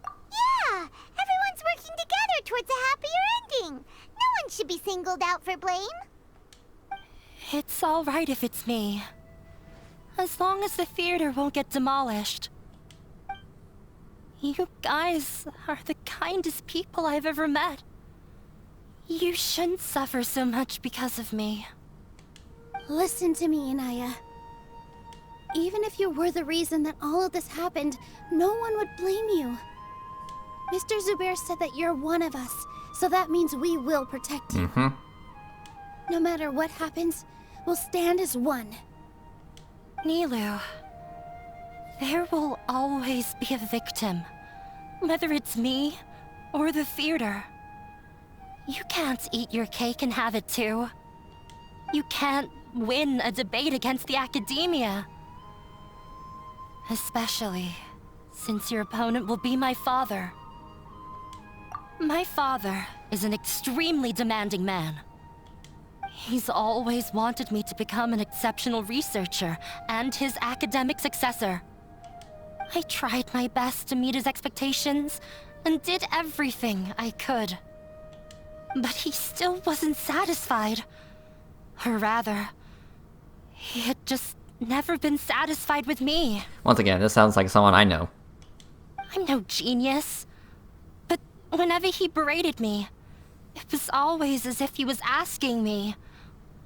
Yeah! Everyone's working together towards a happier ending. No one should be singled out for blame. It's all right if it's me. As long as the theater won't get demolished. You guys are the kindest people I've ever met. You shouldn't suffer so much because of me. Listen to me, Inaya. Even if you were the reason that all of this happened, no one would blame you. Mr. Zubair said that you're one of us, so that means we will protect you. No matter what happens, we'll stand as one. Nilou, there will always be a victim. Whether it's me or the theater. You can't eat your cake and have it too. You can't win a debate against the academia. Especially since your opponent will be my father. My father is an extremely demanding man. He's always wanted me to become an exceptional researcher and his academic successor. I tried my best to meet his expectations and did everything I could. But he still wasn't satisfied. Or rather, he had just never been satisfied with me. Once again, this sounds like someone I know. I'm no genius. But whenever he berated me, it was always as if he was asking me,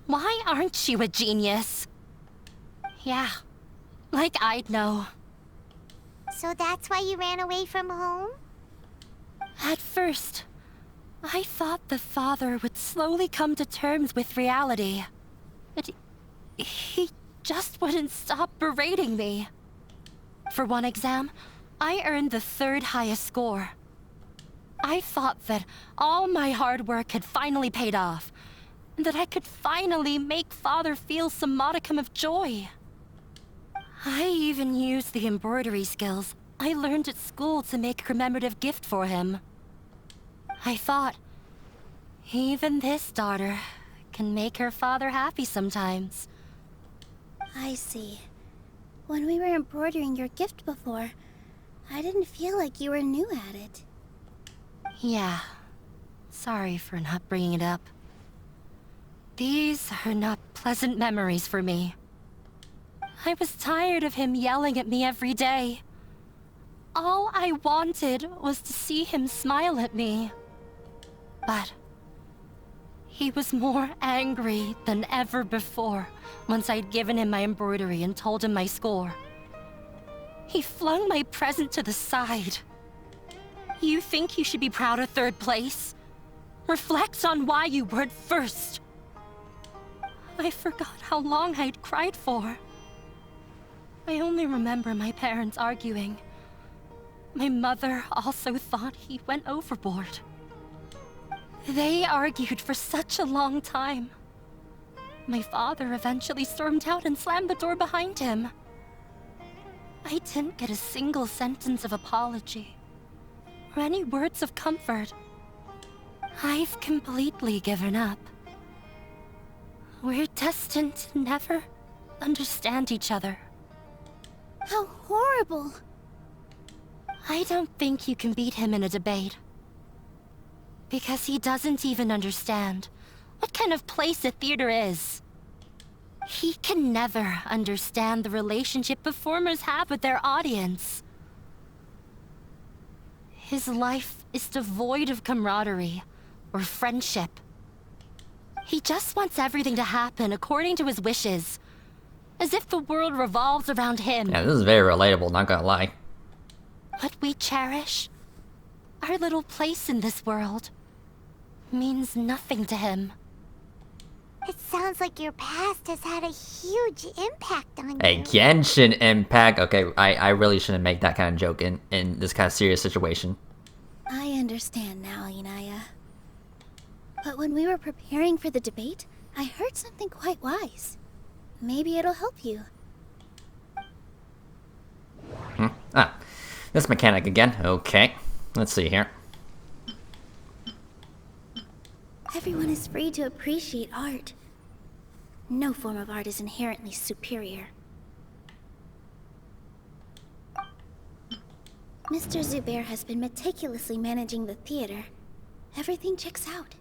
"Why aren't you a genius?" Yeah, like I'd know. So that's why you ran away from home? At first, I thought the father would slowly come to terms with reality. But he just wouldn't stop berating me. For one exam, I earned the 3rd highest score. I thought that all my hard work had finally paid off, and that I could finally make Father feel some modicum of joy. I even used the embroidery skills I learned at school to make a commemorative gift for him. I thought, even this daughter can make her father happy sometimes. I see. When we were embroidering your gift before, I didn't feel like you were new at it. Yeah. Sorry for not bringing it up. These are not pleasant memories for me. I was tired of him yelling at me every day. All I wanted was to see him smile at me. But he was more angry than ever before once I'd given him my embroidery and told him my score. He flung my present to the side. You think you should be proud of 3rd place? Reflect on why you weren't 1st. I forgot how long I'd cried for. I only remember my parents arguing. My mother also thought he went overboard. They argued for such a long time. My father eventually stormed out and slammed the door behind him. I didn't get a single sentence of apology or any words of comfort. I've completely given up. We're destined to never understand each other. How horrible! I don't think you can beat him in a debate. Because he doesn't even understand what kind of place a theater is. He can never understand the relationship performers have with their audience. His life is devoid of camaraderie or friendship. He just wants everything to happen according to his wishes, as if the world revolves around him. Yeah, this is very relatable, not gonna lie. What we cherish, our little place in this world, means nothing to him. It sounds like your past has had a huge impact on Hey, you. Genshin Impact. Okay, I really shouldn't make that kind of joke in this kind of serious situation. I understand now, Inaya. But when we were preparing for the debate, I heard something quite wise. Maybe it'll help you. This mechanic again. Okay, let's see here. Everyone is free to appreciate art. No form of art is inherently superior. Mr. Zubair has been meticulously managing the theater. Everything checks out.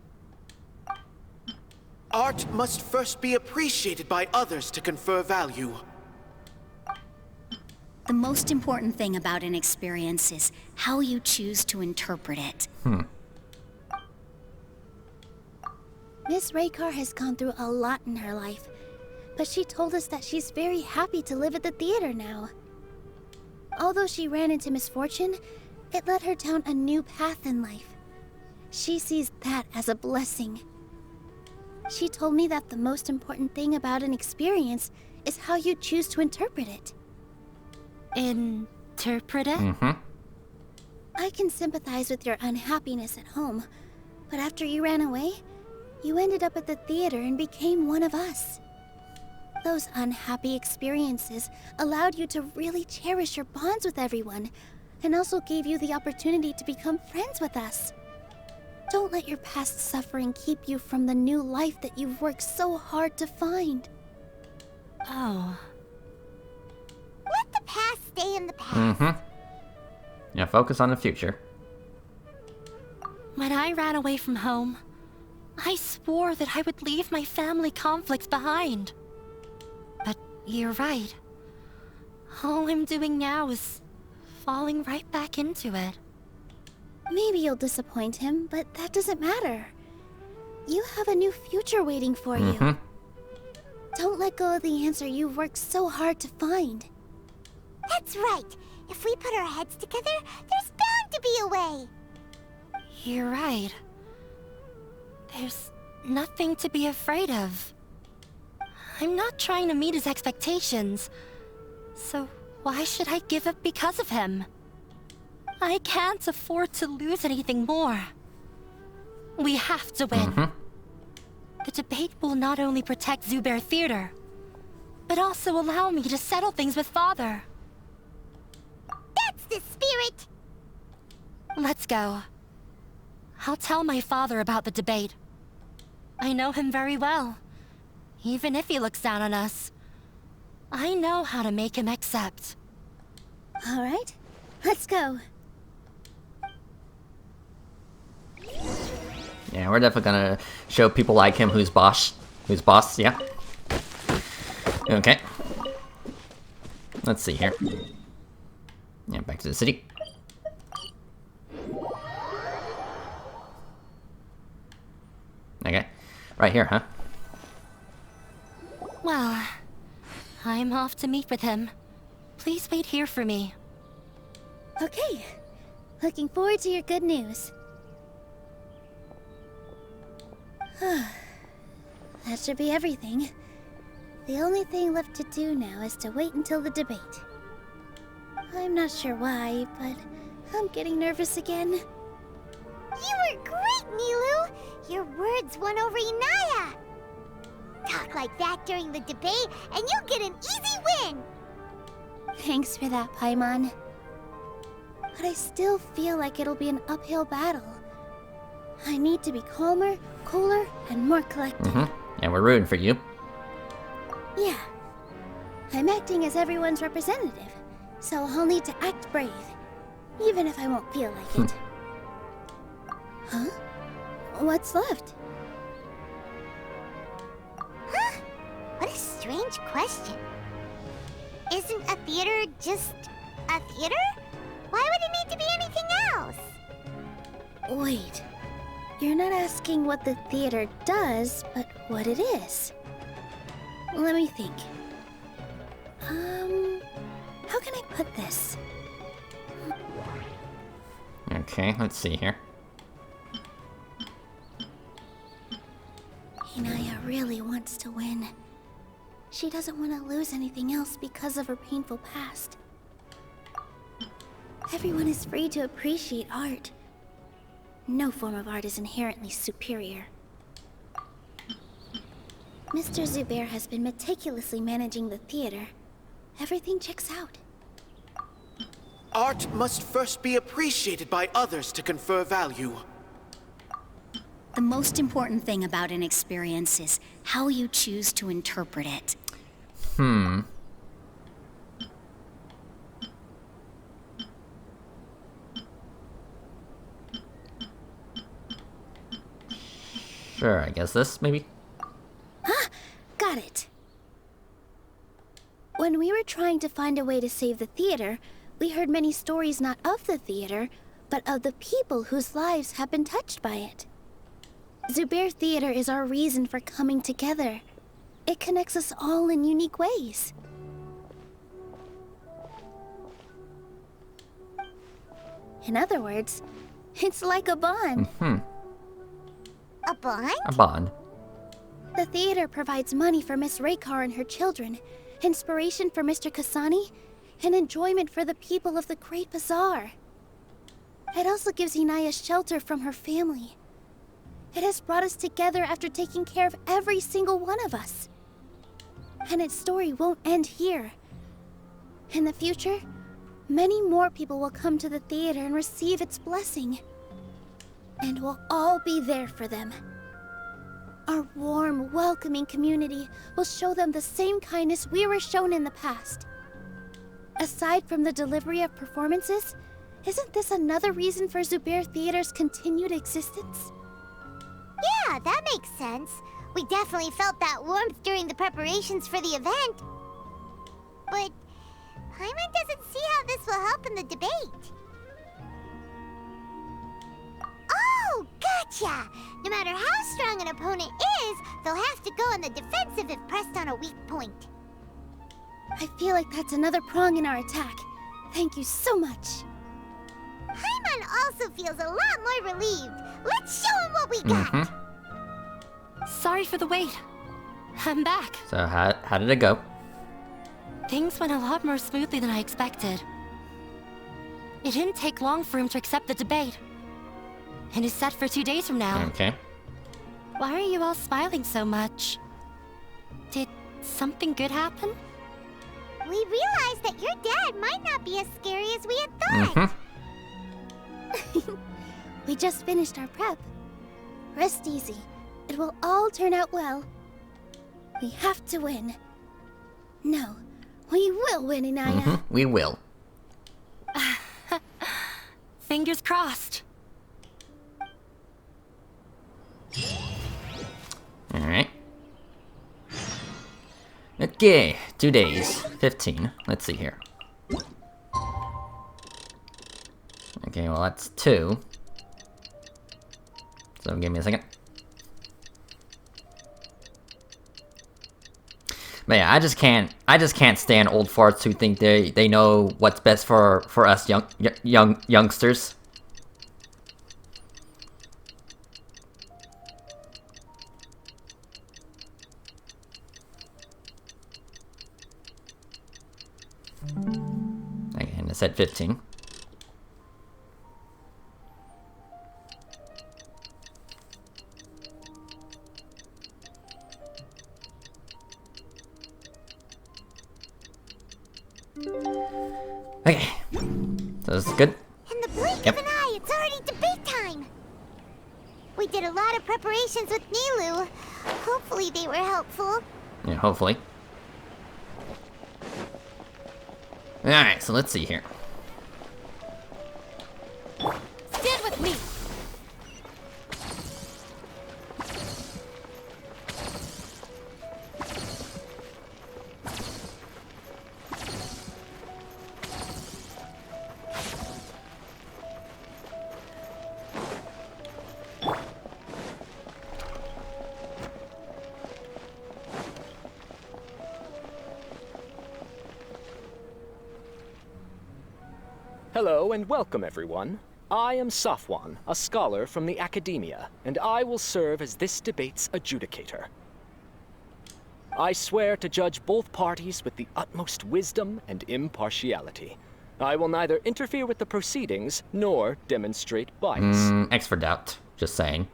Art must first be appreciated by others to confer value. The most important thing about an experience is how you choose to interpret it. Miss Raykar has gone through a lot in her life, but she told us that she's very happy to live at the theater now. Although she ran into misfortune, it led her down a new path in life. She sees that as a blessing. She told me that the most important thing about an experience is how you choose to interpret it. Interpret it? I can sympathize with your unhappiness at home, but after you ran away, you ended up at the theater and became one of us. Those unhappy experiences allowed you to really cherish your bonds with everyone, and also gave you the opportunity to become friends with us. Don't let your past suffering keep you from the new life that you've worked so hard to find. Oh. Let the past stay in the past. Mm-hmm. Yeah, focus on the future. When I ran away from home, I swore that I would leave my family conflicts behind. But you're right. All I'm doing now is falling right back into it. Maybe you'll disappoint him, but that doesn't matter. You have a new future waiting for you. Don't let go of the answer you've worked so hard to find. That's right. If we put our heads together, there's bound to be a way. You're right. There's nothing to be afraid of. I'm not trying to meet his expectations. So why should I give up because of him? I can't afford to lose anything more. We have to win. The debate will not only protect Zubair Theater, but also allow me to settle things with Father. That's the spirit! Let's go. I'll tell my father about the debate. I know him very well. Even if he looks down on us, I know how to make him accept. Alright, let's go. Yeah, we're definitely gonna show people like him who's boss. Yeah. Okay. Let's see here. Yeah, back to the city. Okay. Right here, huh? Well, I'm off to meet with him. Please wait here for me. Okay. Looking forward to your good news. That should be everything. The only thing left to do now is to wait until the debate. I'm not sure why, but I'm getting nervous again. You were great, Nilou! Your words won over Inaya! Talk like that during the debate, and you'll get an easy win! Thanks for that, Paimon. But I still feel like it'll be an uphill battle. I need to be calmer, cooler, and more collected. Yeah, we're rooting for you. Yeah. I'm acting as everyone's representative, so I'll need to act brave, even if I won't feel like it. Huh? What's left? Huh? What a strange question. Isn't a theater just a theater? Why would it need to be anything else? Wait. You're not asking what the theater does, but what it is. Let me think. How can I put this? Okay, let's see here. Inaya really wants to win. She doesn't want to lose anything else because of her painful past. Everyone is free to appreciate art. No form of art is inherently superior. Mr. Zubair has been meticulously managing the theater. Everything checks out. Art must first be appreciated by others to confer value. The most important thing about an experience is how you choose to interpret it. Sure, I guess this, maybe? Got it. When we were trying to find a way to save the theater, we heard many stories not of the theater, but of the people whose lives have been touched by it. Zubair Theater is our reason for coming together. It connects us all in unique ways. In other words, it's like a bond. A bond? A bond. The theater provides money for Miss Raykar and her children, inspiration for Mr. Kasani, and enjoyment for the people of the Great Bazaar. It also gives Inaya shelter from her family. It has brought us together after taking care of every single one of us. And its story won't end here. In the future, many more people will come to the theater and receive its blessing. And we'll all be there for them. Our warm, welcoming community will show them the same kindness we were shown in the past. Aside from the delivery of performances, isn't this another reason for Zubair Theater's continued existence? Yeah, that makes sense. We definitely felt that warmth during the preparations for the event. But Paimon doesn't see how this will help in the debate. Oh, gotcha! No matter how strong an opponent is, they'll have to go on the defensive if pressed on a weak point. I feel like that's another prong in our attack. Thank you so much. Paimon also feels a lot more relieved. Let's show him what we got! Sorry for the wait. I'm back. So how did it go? Things went a lot more smoothly than I expected. It didn't take long for him to accept the debate. And it's set for 2 days from now. Okay. Why are you all smiling so much? Did something good happen? We realized that your dad might not be as scary as we had thought. We just finished our prep. Rest easy. It will all turn out well. We have to win. No, we will win, Inaya. We will. Fingers crossed. Alright. Okay, 2 days. 15. Let's see here. Okay, well that's 2. So give me a second. But yeah, I just can't stand old farts who think they know what's best for us youngsters. Okay, and I said 15. Okay, so this is good. In the blink of an eye, it's already debate time. We did a lot of preparations with Nilou. Hopefully they were helpful. Yeah, hopefully. Alright, so let's see here. Stand with me. Hello and welcome, everyone. I am Safwan, a scholar from the Academia, and I will serve as this debate's adjudicator. I swear to judge both parties with the utmost wisdom and impartiality. I will neither interfere with the proceedings nor demonstrate bias. X for doubt. Just saying.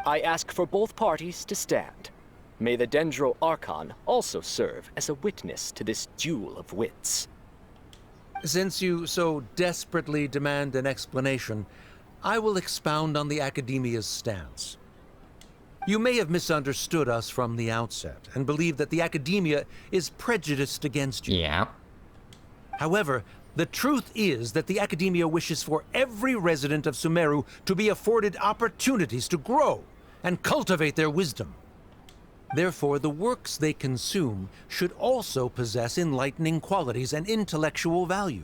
I ask for both parties to stand. May the Dendro Archon also serve as a witness to this duel of wits. Since you so desperately demand an explanation, I will expound on the Academia's stance. You may have misunderstood us from the outset and believe that the Academia is prejudiced against you. Yeah. However, the truth is that the Academia wishes for every resident of Sumeru to be afforded opportunities to grow and cultivate their wisdom. Therefore, the works they consume should also possess enlightening qualities and intellectual value.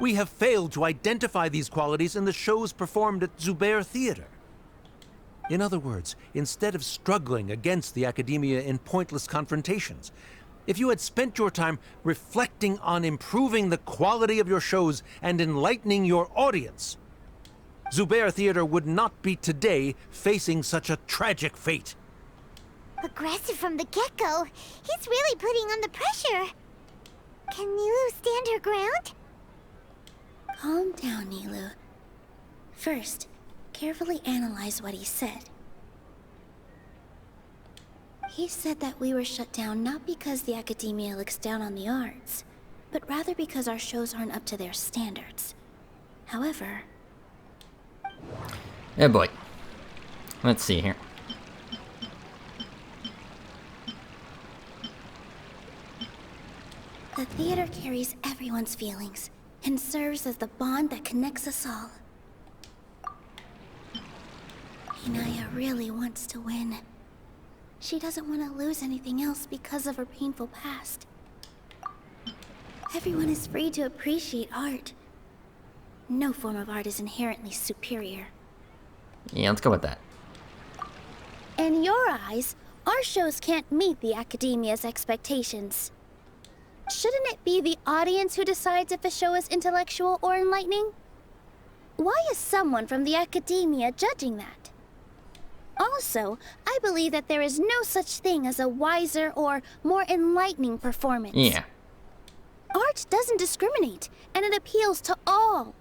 We have failed to identify these qualities in the shows performed at Zubair Theater. In other words, instead of struggling against the Academia in pointless confrontations, if you had spent your time reflecting on improving the quality of your shows and enlightening your audience, Zubair Theater would not be today facing such a tragic fate. Aggressive from the get-go. He's really putting on the pressure. Can Nilou stand her ground? Calm down, Nilou. First, carefully analyze what he said. He said that we were shut down not because the Academia looks down on the arts, but rather because our shows aren't up to their standards. However... Oh boy. Let's see here. The theater carries everyone's feelings and serves as the bond that connects us all. Inaya really wants to win. She doesn't want to lose anything else because of her painful past. Everyone is free to appreciate art. No form of art is inherently superior. Yeah, let's go with that. In your eyes, our shows can't meet the Academia's expectations. Shouldn't it be the audience who decides if a show is intellectual or enlightening? Why is someone from the Academia judging that? Also, I believe that there is no such thing as a wiser or more enlightening performance. Yeah. Art doesn't discriminate, and it appeals to all.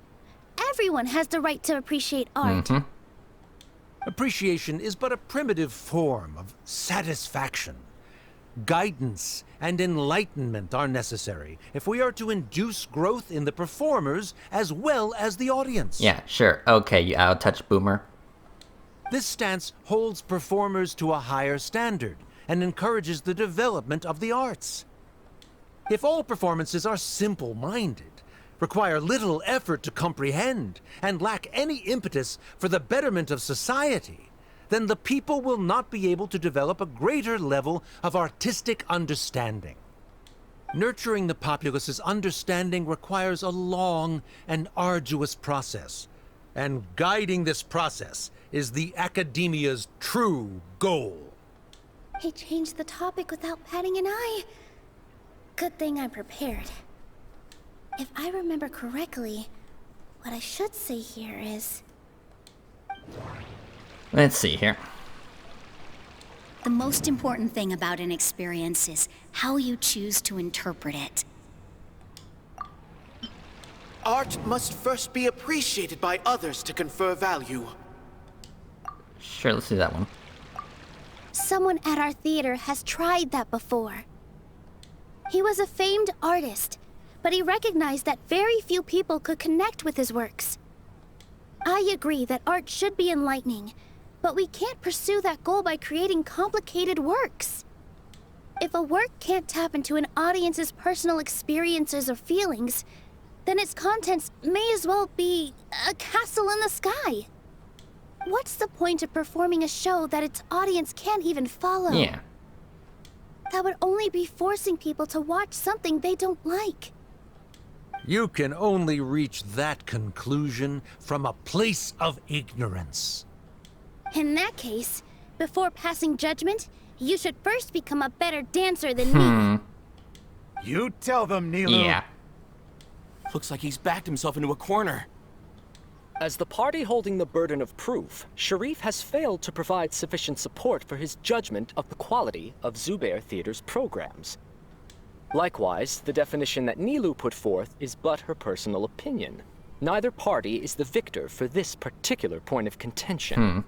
Everyone has the right to appreciate art. Appreciation is but a primitive form of satisfaction. Guidance and enlightenment are necessary if we are to induce growth in the performers as well as the audience. Yeah, sure. Okay, you out-touch boomer. This stance holds performers to a higher standard and encourages the development of the arts. If all performances are simple-minded, require little effort to comprehend, and lack any impetus for the betterment of society, then the people will not be able to develop a greater level of artistic understanding. Nurturing the populace's understanding requires a long and arduous process, and guiding this process is the Academia's true goal. He changed the topic without batting an eye. Good thing I'm prepared. If I remember correctly, what I should say here is... Let's see here. The most important thing about an experience is how you choose to interpret it. Art must first be appreciated by others to confer value. Sure, let's do that one. Someone at our theater has tried that before. He was a famed artist, but he recognized that very few people could connect with his works. I agree that art should be enlightening, but we can't pursue that goal by creating complicated works. If a work can't tap into an audience's personal experiences or feelings, then its contents may as well be a castle in the sky. What's the point of performing a show that its audience can't even follow? Yeah. That would only be forcing people to watch something they don't like. You can only reach that conclusion from a place of ignorance. In that case, before passing judgment, you should first become a better dancer than me. You tell them, Nilou. Yeah. Looks like he's backed himself into a corner. As the party holding the burden of proof, Sharif has failed to provide sufficient support for his judgment of the quality of Zubair Theater's programs. Likewise, the definition that Nilou put forth is but her personal opinion. Neither party is the victor for this particular point of contention.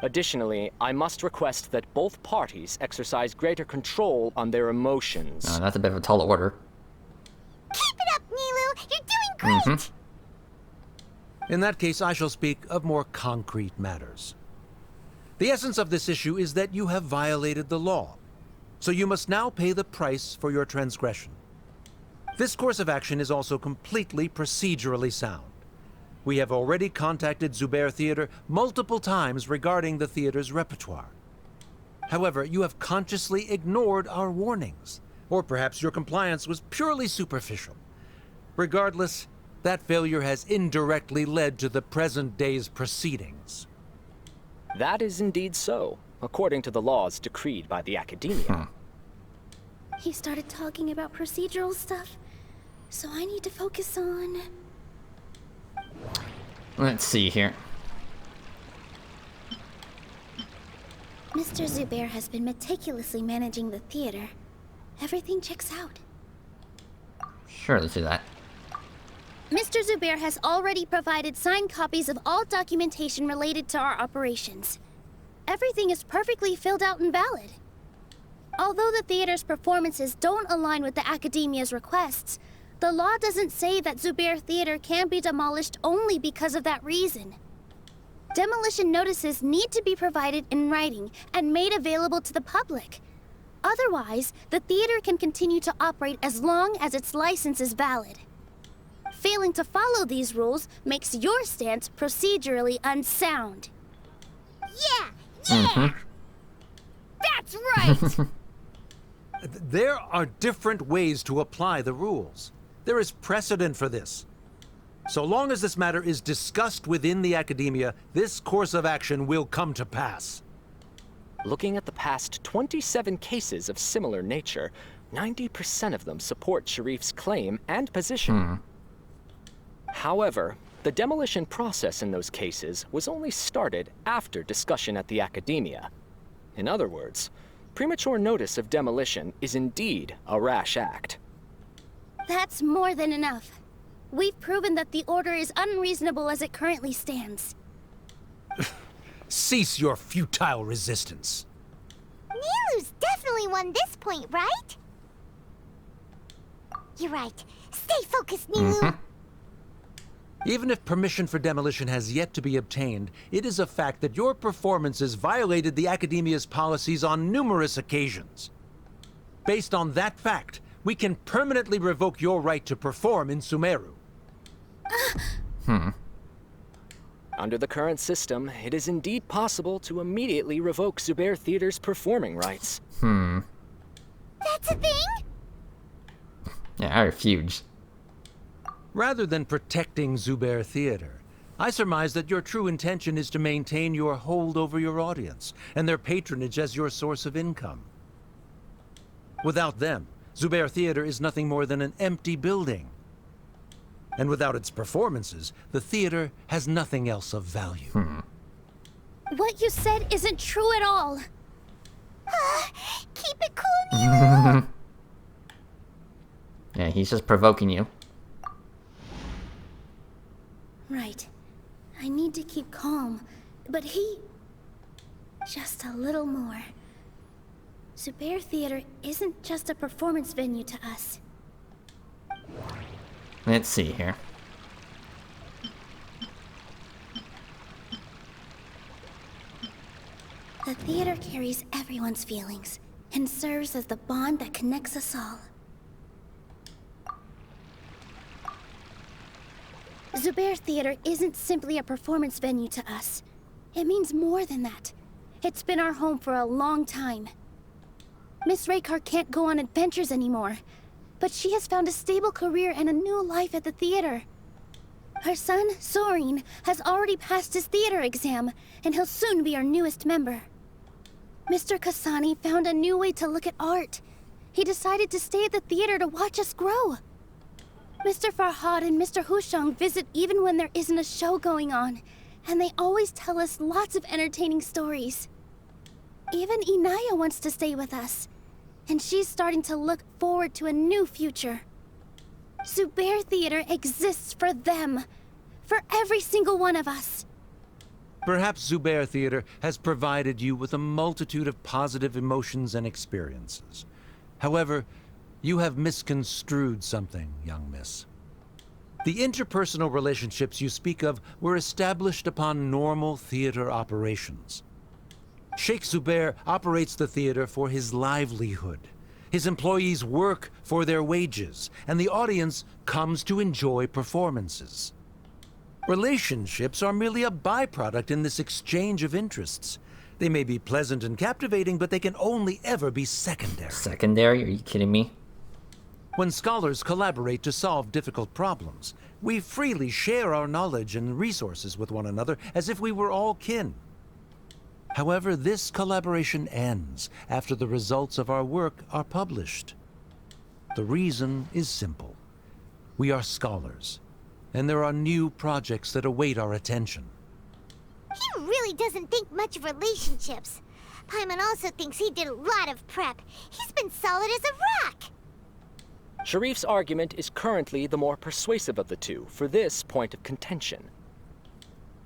Additionally, I must request that both parties exercise greater control on their emotions. Oh, that's a bit of a tall order. Keep it up, Nilou! You're doing great! In that case, I shall speak of more concrete matters. The essence of this issue is that you have violated the law, so you must now pay the price for your transgression. This course of action is also completely procedurally sound. We have already contacted Zubair Theater multiple times regarding the theater's repertoire. However, you have consciously ignored our warnings, or perhaps your compliance was purely superficial. Regardless, that failure has indirectly led to the present day's proceedings. That is indeed so, according to the laws decreed by the Academia. He started talking about procedural stuff, so I need to focus on... Let's see here. Mr. Zubair has been meticulously managing the theater. Everything checks out. Sure, let's do that. Mr. Zubair has already provided signed copies of all documentation related to our operations. Everything is perfectly filled out and valid. Although the theater's performances don't align with the Academia's requests, the law doesn't say that Zubair Theater can be demolished only because of that reason. demolition notices need to be provided in writing and made available to the public. Otherwise, the theater can continue to operate as long as its license is valid. Failing to follow these rules makes your stance procedurally unsound. Yeah! That's right! There are different ways to apply the rules. There is precedent for this. So long as this matter is discussed within the academia, this course of action will come to pass. Looking at the past 27 cases of similar nature, 90% of them support Sharif's claim and position. However, the demolition process in those cases was only started after discussion at the academia. In other words, premature notice of demolition is indeed a rash act. That's more than enough. We've proven that the order is unreasonable as it currently stands. Cease your futile resistance. Nilu's definitely won this point, right? You're right. Stay focused, Nilu. Even if permission for demolition has yet to be obtained, it is a fact that your performances violated the Academia's policies on numerous occasions. Based on that fact, we can permanently revoke your right to perform in Sumeru. Under the current system, it is indeed possible to immediately revoke Zubair Theater's performing rights. That's a thing? Yeah, I refuse. Rather than protecting Zubair Theater, I surmise that your true intention is to maintain your hold over your audience and their patronage as your source of income. Without them, Zubair Theater is nothing more than an empty building. And without its performances, the theater has nothing else of value. What you said isn't true at all. Keep it cool, Nilu. Yeah, he's just provoking you. Right. I need to keep calm, but he... just a little more. Zubair Theater isn't just a performance venue to us. Let's see here. The theater carries everyone's feelings and serves as the bond that connects us all. Zubair Theater isn't simply a performance venue to us. It means more than that. It's been our home for a long time. Miss Raykar can't go on adventures anymore, but she has found a stable career and a new life at the theater. Her son, Sorin, has already passed his theater exam, and he'll soon be our newest member. Mr. Kasani found a new way to look at art. He decided to stay at the theater to watch us grow. Mr. Farhad and Mr. Hushang visit even when there isn't a show going on, and they always tell us lots of entertaining stories. Even Inaya wants to stay with us, and she's starting to look forward to a new future. Zubair Theater exists for them, for every single one of us. Perhaps Zubair Theater has provided you with a multitude of positive emotions and experiences. However, you have misconstrued something, young miss. The interpersonal relationships you speak of were established upon normal theater operations. Sheikh Zubair operates the theater for his livelihood. His employees work for their wages, and the audience comes to enjoy performances. Relationships are merely a byproduct in this exchange of interests. They may be pleasant and captivating, but they can only ever be secondary. Secondary? Are you kidding me? When scholars collaborate to solve difficult problems, we freely share our knowledge and resources with one another as if we were all kin. However, this collaboration ends after the results of our work are published. The reason is simple. We are scholars, and there are new projects that await our attention. He really doesn't think much of relationships. Paimon also thinks he did a lot of prep. He's been solid as a rock. Sharif's argument is currently the more persuasive of the two for this point of contention.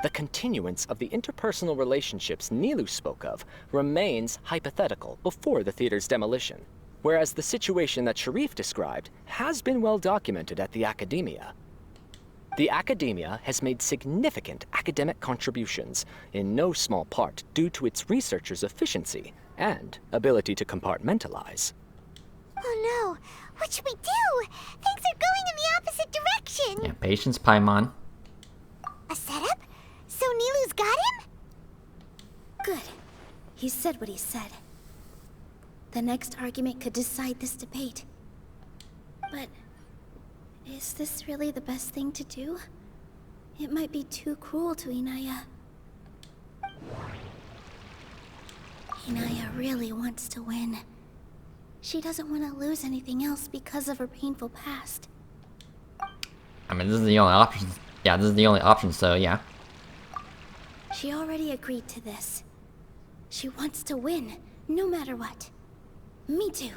The continuance of the interpersonal relationships Nilu spoke of remains hypothetical before the theater's demolition, whereas the situation that Sharif described has been well documented at the academia. The Academia has made significant academic contributions, in no small part due to its researchers' efficiency and ability to compartmentalize. Oh no, what should we do? Things are going in the opposite direction. Yeah, patience, Paimon. A setup? So Nilu's got him? Good. He said what he said. The next argument could decide this debate. But is this really the best thing to do? It might be too cruel to Inaya. Inaya really wants to win. She doesn't want to lose anything else because of her painful past. I mean, this is the only option. Yeah, this is the only option, so yeah. She already agreed to this. She wants to win, no matter what. Me too.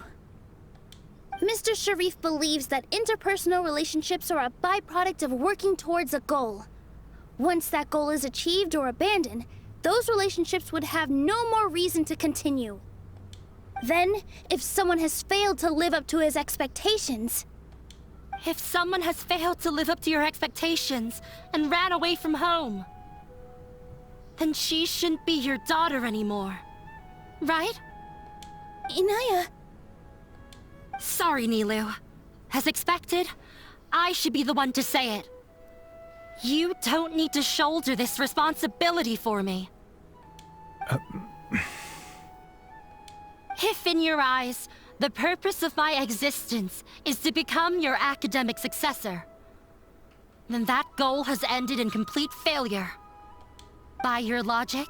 Mr. Sharif believes that interpersonal relationships are a byproduct of working towards a goal. Once that goal is achieved or abandoned, those relationships would have no more reason to continue. Then, if someone has failed to live up to his expectations... If someone has failed to live up to your expectations and ran away from home, then she shouldn't be your daughter anymore. Right? Inaya... Sorry, Nilou. As expected, I should be the one to say it. You don't need to shoulder this responsibility for me. If in your eyes, the purpose of my existence is to become your academic successor, then that goal has ended in complete failure. By your logic,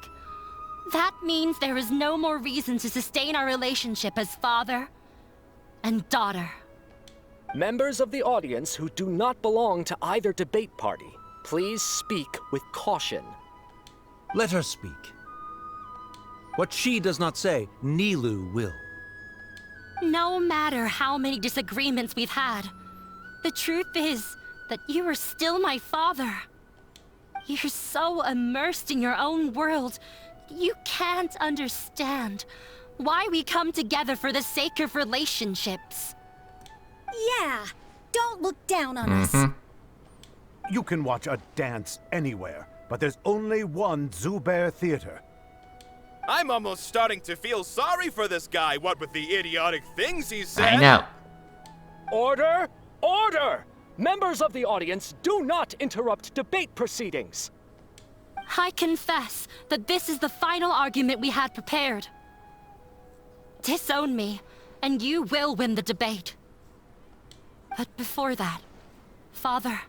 that means there is no more reason to sustain our relationship as father and daughter. Members of the audience who do not belong to either debate party, please speak with caution. Let her speak. What she does not say, Nilou will. No matter how many disagreements we've had, the truth is that you are still my father. You're so immersed in your own world, you can't understand why we come together for the sake of relationships. Yeah, don't look down on us. You can watch a dance anywhere, but there's only one Zubair Theater. I'm almost starting to feel sorry for this guy, what with the idiotic things he said. I know. Order! Order! Members of the audience, do not interrupt debate proceedings. I confess that this is the final argument we had prepared. Disown me, and you will win the debate. But before that, Father,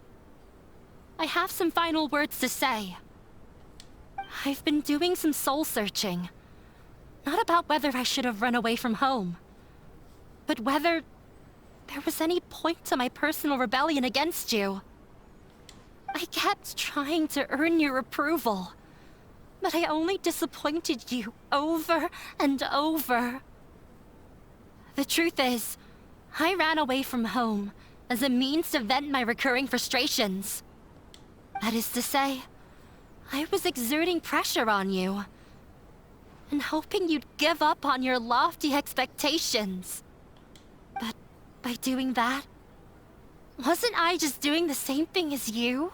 I have some final words to say. I've been doing some soul-searching. Not about whether I should have run away from home, but whether there was any point to my personal rebellion against you. I kept trying to earn your approval, but I only disappointed you over and over. The truth is, I ran away from home as a means to vent my recurring frustrations. That is to say, I was exerting pressure on you, and hoping you'd give up on your lofty expectations. But by doing that, wasn't I just doing the same thing as you?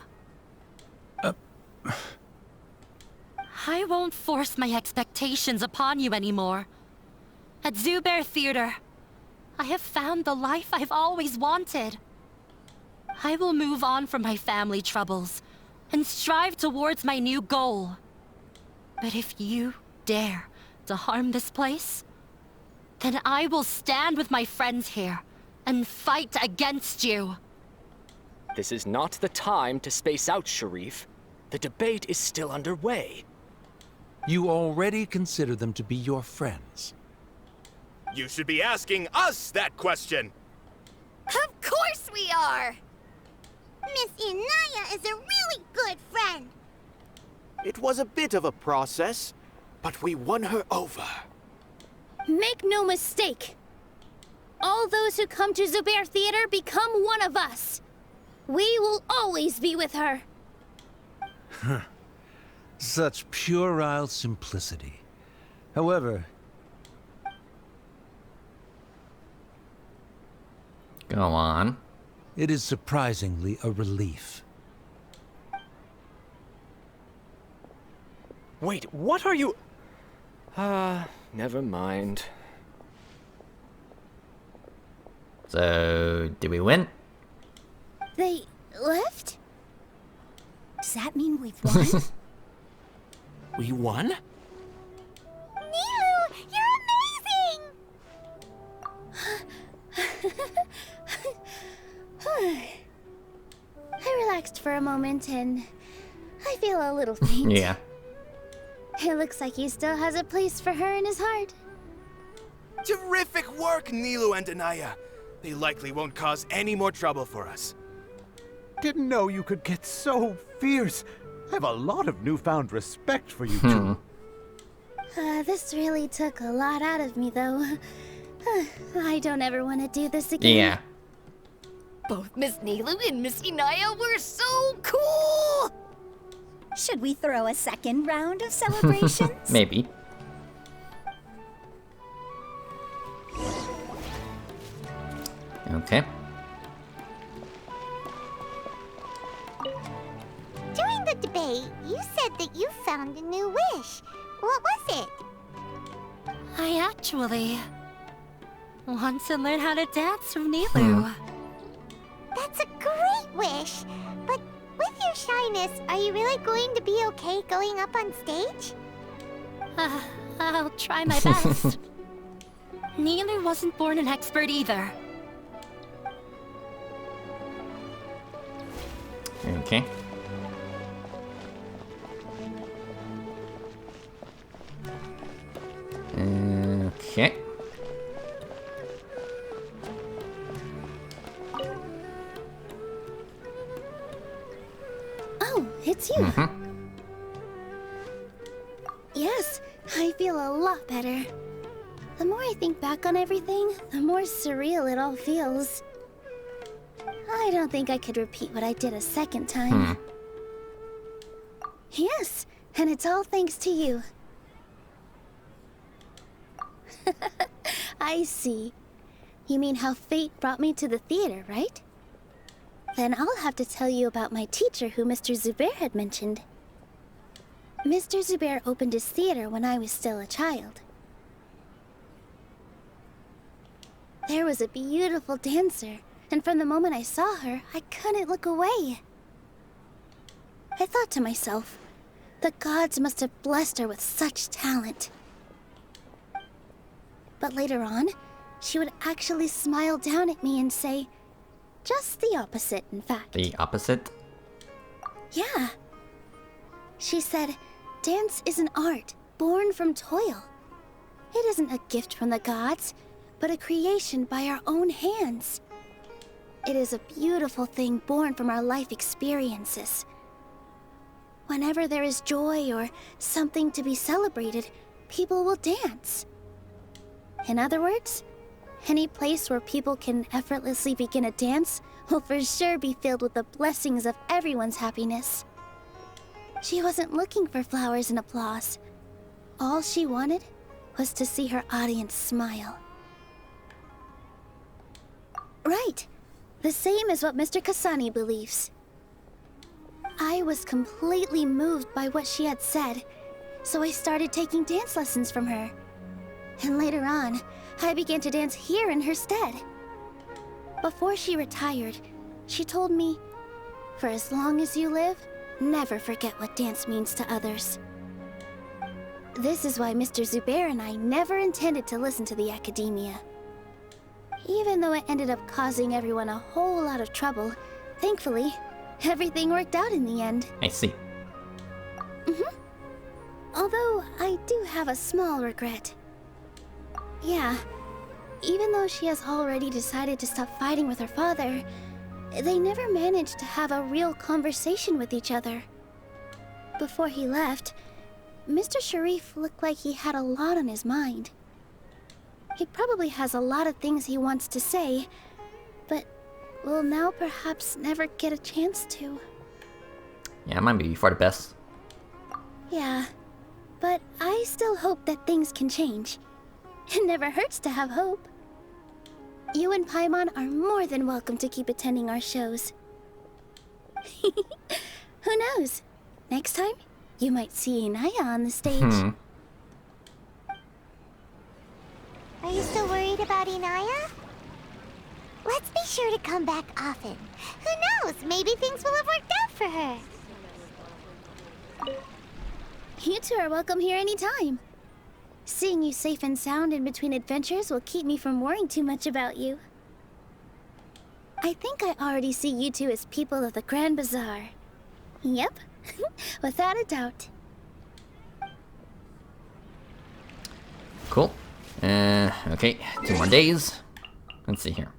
I won't force my expectations upon you anymore. At Zubair Theater, I have found the life I've always wanted. I will move on from my family troubles and strive towards my new goal. But if you dare to harm this place, then I will stand with my friends here and fight against you. This is not the time to space out, Sharif. The debate is still underway. You already consider them to be your friends. You should be asking us that question. Of course we are! Miss Inaya is a really good friend. It was a bit of a process, but we won her over. Make no mistake. All those who come to Zubair Theater become one of us. We will always be with her. Such puerile simplicity. However... Go on. It is surprisingly a relief. Wait, what are you... never mind. So, did we win? They left? Does that mean we've won? We won? Nilou, you're amazing! I relaxed for a moment and I feel a little faint. Yeah. It looks like he still has a place for her in his heart. Terrific work, Nilou and Anaya. They likely won't cause any more trouble for us. Didn't know you could get so fierce. I have a lot of newfound respect for you two. This really took a lot out of me, though. I don't ever want to do this again. Yeah. Both Miss Nilou and Miss Inaya were so cool! Should we throw a second round of celebrations? Maybe. Okay. During the debate, you said that you found a new wish. What was it? I actually want to learn how to dance from Nilou. That's a great wish. But with your shyness, are you really going to be okay going up on stage? I'll try my best. Nilou wasn't born an expert either. Okay. Okay. Oh, it's you. Yes, I feel a lot better. The more I think back on everything, the more surreal it all feels. I don't think I could repeat what I did a second time. Yes, and it's all thanks to you. I see. You mean how fate brought me to the theater, right? Then I'll have to tell you about my teacher who Mr. Zubair had mentioned. Mr. Zubair opened his theater when I was still a child. There was a beautiful dancer, and from the moment I saw her, I couldn't look away. I thought to myself, the gods must have blessed her with such talent. But later on, she would actually smile down at me and say, just the opposite, in fact. The opposite? Yeah. She said, dance is an art born from toil. It isn't a gift from the gods, but a creation by our own hands. It is a beautiful thing born from our life experiences. Whenever there is joy or something to be celebrated, people will dance. In other words, any place where people can effortlessly begin a dance will for sure be filled with the blessings of everyone's happiness. She wasn't looking for flowers and applause. All she wanted was to see her audience smile. Right. The same as what Mr. Kasani believes. I was completely moved by what she had said, so I started taking dance lessons from her. And later on, I began to dance here in her stead. Before she retired, she told me, for as long as you live, never forget what dance means to others. This is why Mr. Zubair and I never intended to listen to the academia. Even though it ended up causing everyone a whole lot of trouble, thankfully, everything worked out in the end. I see. Although, I do have a small regret. Yeah, even though she has already decided to stop fighting with her father, they never managed to have a real conversation with each other. Before he left, Mr. Sharif looked like he had a lot on his mind. He probably has a lot of things he wants to say, but will now perhaps never get a chance to. Yeah, it might be for the best. Yeah, but I still hope that things can change. It never hurts to have hope. You and Paimon are more than welcome to keep attending our shows. Who knows? Next time, You might see Inaya on the stage. Are you still worried about Inaya? Let's be sure to come back often. Who knows? Maybe things will have worked out for her. You two are welcome here anytime. Seeing you safe and sound in between adventures will keep me from worrying too much about you. I think I already see you two as people of the Grand Bazaar. Yep, without a doubt. Cool. Okay, 2 more days. Let's see here.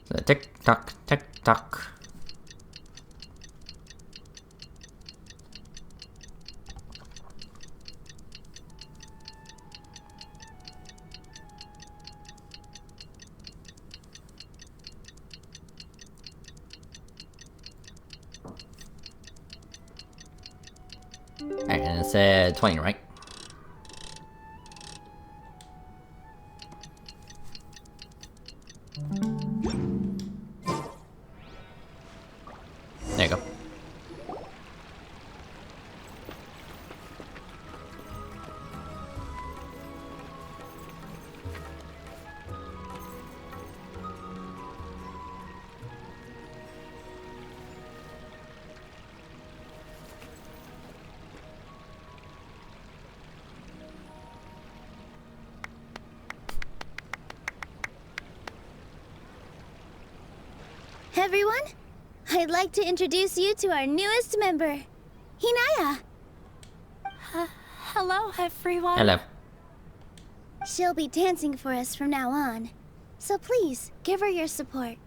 So tick tock, tick tock. Alright, and it said 20, right? There you go. Everyone, I'd like to introduce you to our newest member, Inaya. Hello, everyone. Hello. She'll be dancing for us from now on, so please give her your support.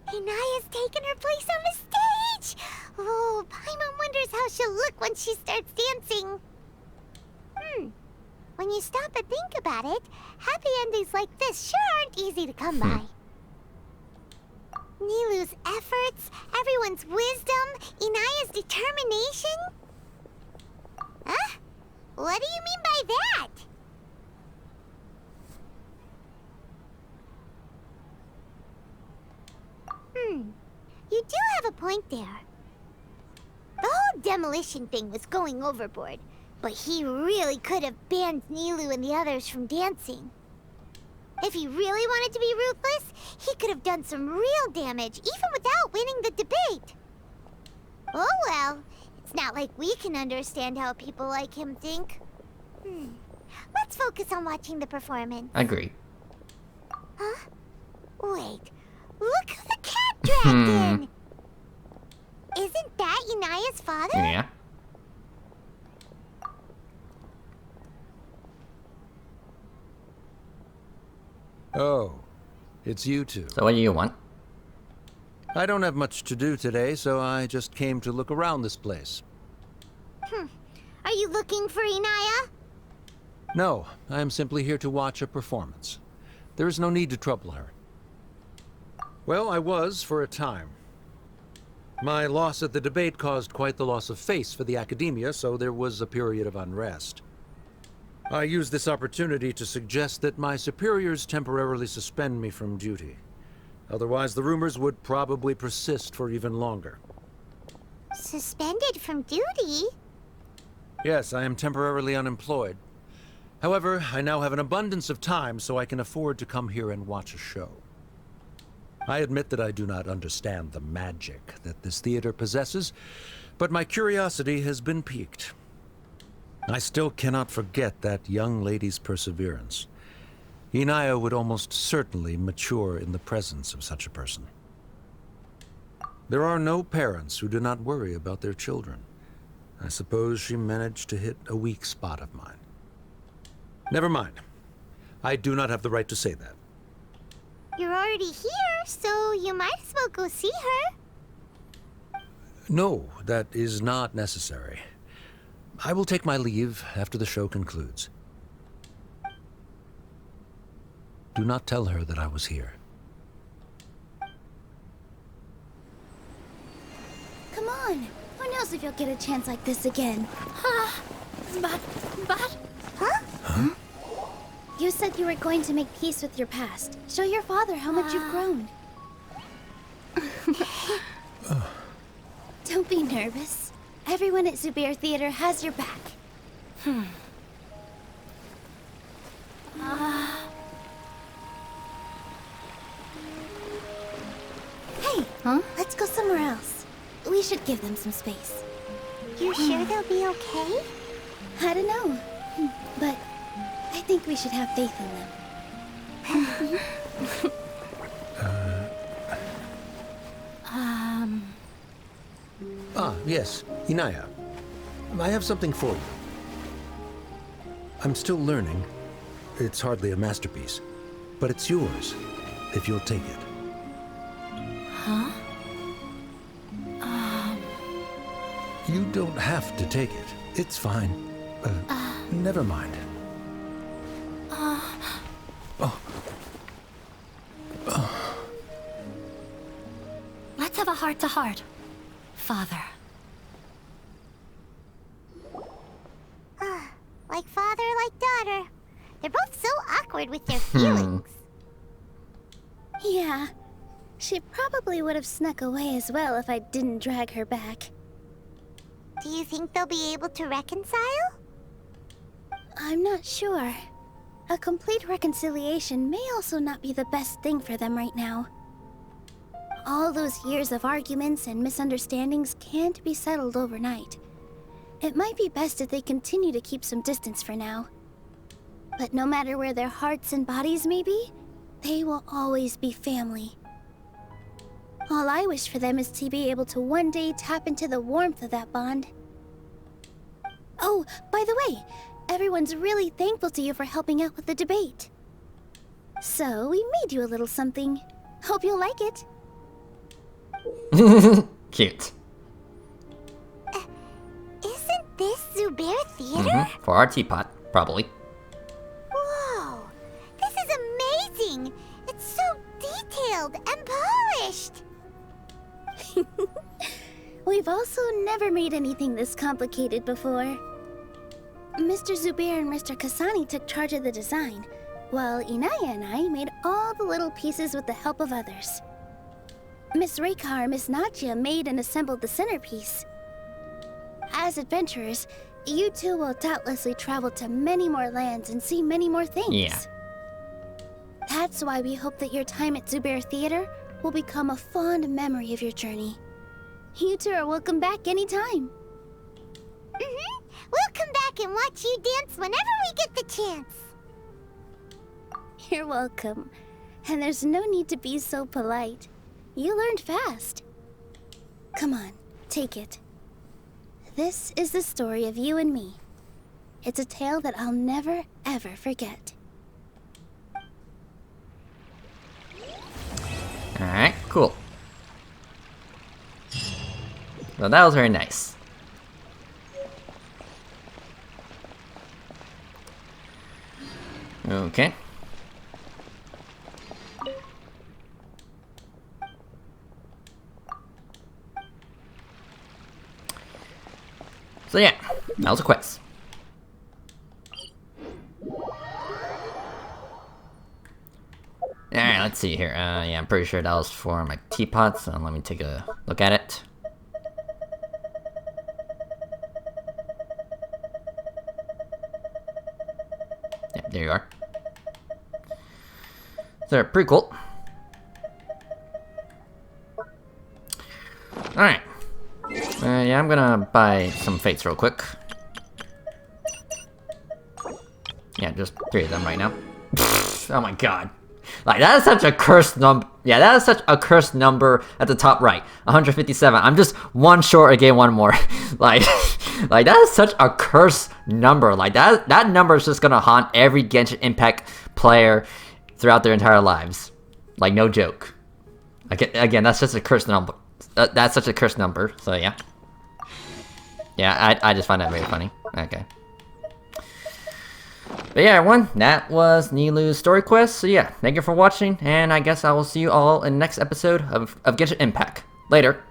Inaya's taken her place on the stage! Oh, Paimon wonders how she'll look when she starts dancing. When you stop and think about it, happy endings like this sure aren't easy to come by. Nilou's efforts, everyone's wisdom, Inaya's determination? Huh? What do you mean by that? You do have a point there. The whole demolition thing was going overboard, but he really could have banned Nilou and the others from dancing. If he really wanted to be ruthless, he could have done some real damage, even without winning the debate. Oh well, it's not like we can understand how people like him think. Let's focus on watching the performance. Agree. Huh? Wait, look who the cat dragged in! Isn't that Inaya's father? Yeah. Oh, it's you two. So what do you want? I don't have much to do today, so I just came to look around this place. Are you looking for Inaya? No, I am simply here to watch a performance. There is no need to trouble her. Well, I was for a time. My loss at the debate caused quite the loss of face for the academia, so there was a period of unrest. I used this opportunity to suggest that my superiors temporarily suspend me from duty. Otherwise, the rumors would probably persist for even longer. Suspended from duty? Yes, I am temporarily unemployed. However, I now have an abundance of time, so I can afford to come here and watch a show. I admit that I do not understand the magic that this theater possesses, but my curiosity has been piqued. I still cannot forget that young lady's perseverance. Inaya would almost certainly mature in the presence of such a person. There are no parents who do not worry about their children. I suppose she managed to hit a weak spot of mine. Never mind. I do not have the right to say that. You're already here, so you might as well go see her. No, that is not necessary. I will take my leave after the show concludes. Do not tell her that I was here. Come on. Who knows if you'll get a chance like this again? But... Huh? You said you were going to make peace with your past. Show your father how much you've grown. Don't be nervous. Everyone at Zubair Theater has your back. Hey, let's go somewhere else. We should give them some space. You sure they'll be okay? I don't know, but I think we should have faith in them. Yes, Inaya. I have something for you. I'm still learning. It's hardly a masterpiece, but it's yours, if you'll take it. Huh? You don't have to take it. It's fine. Never mind. Let's have a heart-to-heart, Father. Like father, like daughter. They're both so awkward with their feelings. Yeah, she probably would have snuck away as well if I didn't drag her back. Do you think they'll be able to reconcile? I'm not sure. A complete reconciliation may also not be the best thing for them right now. All those years of arguments and misunderstandings can't be settled overnight. It might be best if they continue to keep some distance for now. But no matter where their hearts and bodies may be, they will always be family. All I wish for them is to be able to one day tap into the warmth of that bond. Oh, by the way, everyone's really thankful to you for helping out with the debate. So, we made you a little something. Hope you'll like it. Cute. Isn't this Zubair Theater? For our teapot, probably. Whoa! This is amazing! It's so detailed and polished! We've also never made anything this complicated before. Mr. Zubair and Mr. Kasani took charge of the design, while Inaya and I made all the little pieces with the help of others. Miss Reika or Miss Nadia made and assembled the centerpiece. As adventurers, you two will doubtlessly travel to many more lands and see many more things. Yeah. That's why we hope that your time at Zubair Theater will become a fond memory of your journey. You two are welcome back anytime. We'll come back and watch you dance whenever we get the chance. You're welcome. And there's no need to be so polite. You learned fast. Come on, take it. This is the story of you and me. It's a tale that I'll never, ever forget. Alright, cool. Well, that was very nice. Okay. So yeah, that was a quest. Alright, let's see here. Yeah, I'm pretty sure that was for my teapot, so let me take a look at it. Yeah, there you are. So they're pretty cool. Alright. Yeah, I'm gonna buy some fates real quick. Yeah, just 3 of them right now. Oh my god. Like, that is such a cursed number. Yeah, that is such a cursed number at the top right. 157. I'm just 1 short of getting 1 more. like that is such a cursed number. Like, that number is just gonna haunt every Genshin Impact player throughout their entire lives. Like, no joke. Again, that's just a cursed number. That's such a cursed number, so yeah. Yeah, I just find that very funny. Okay. But yeah, everyone, that was Nilou's story quest. So yeah, thank you for watching, and I guess I will see you all in the next episode of Genshin Impact. Later.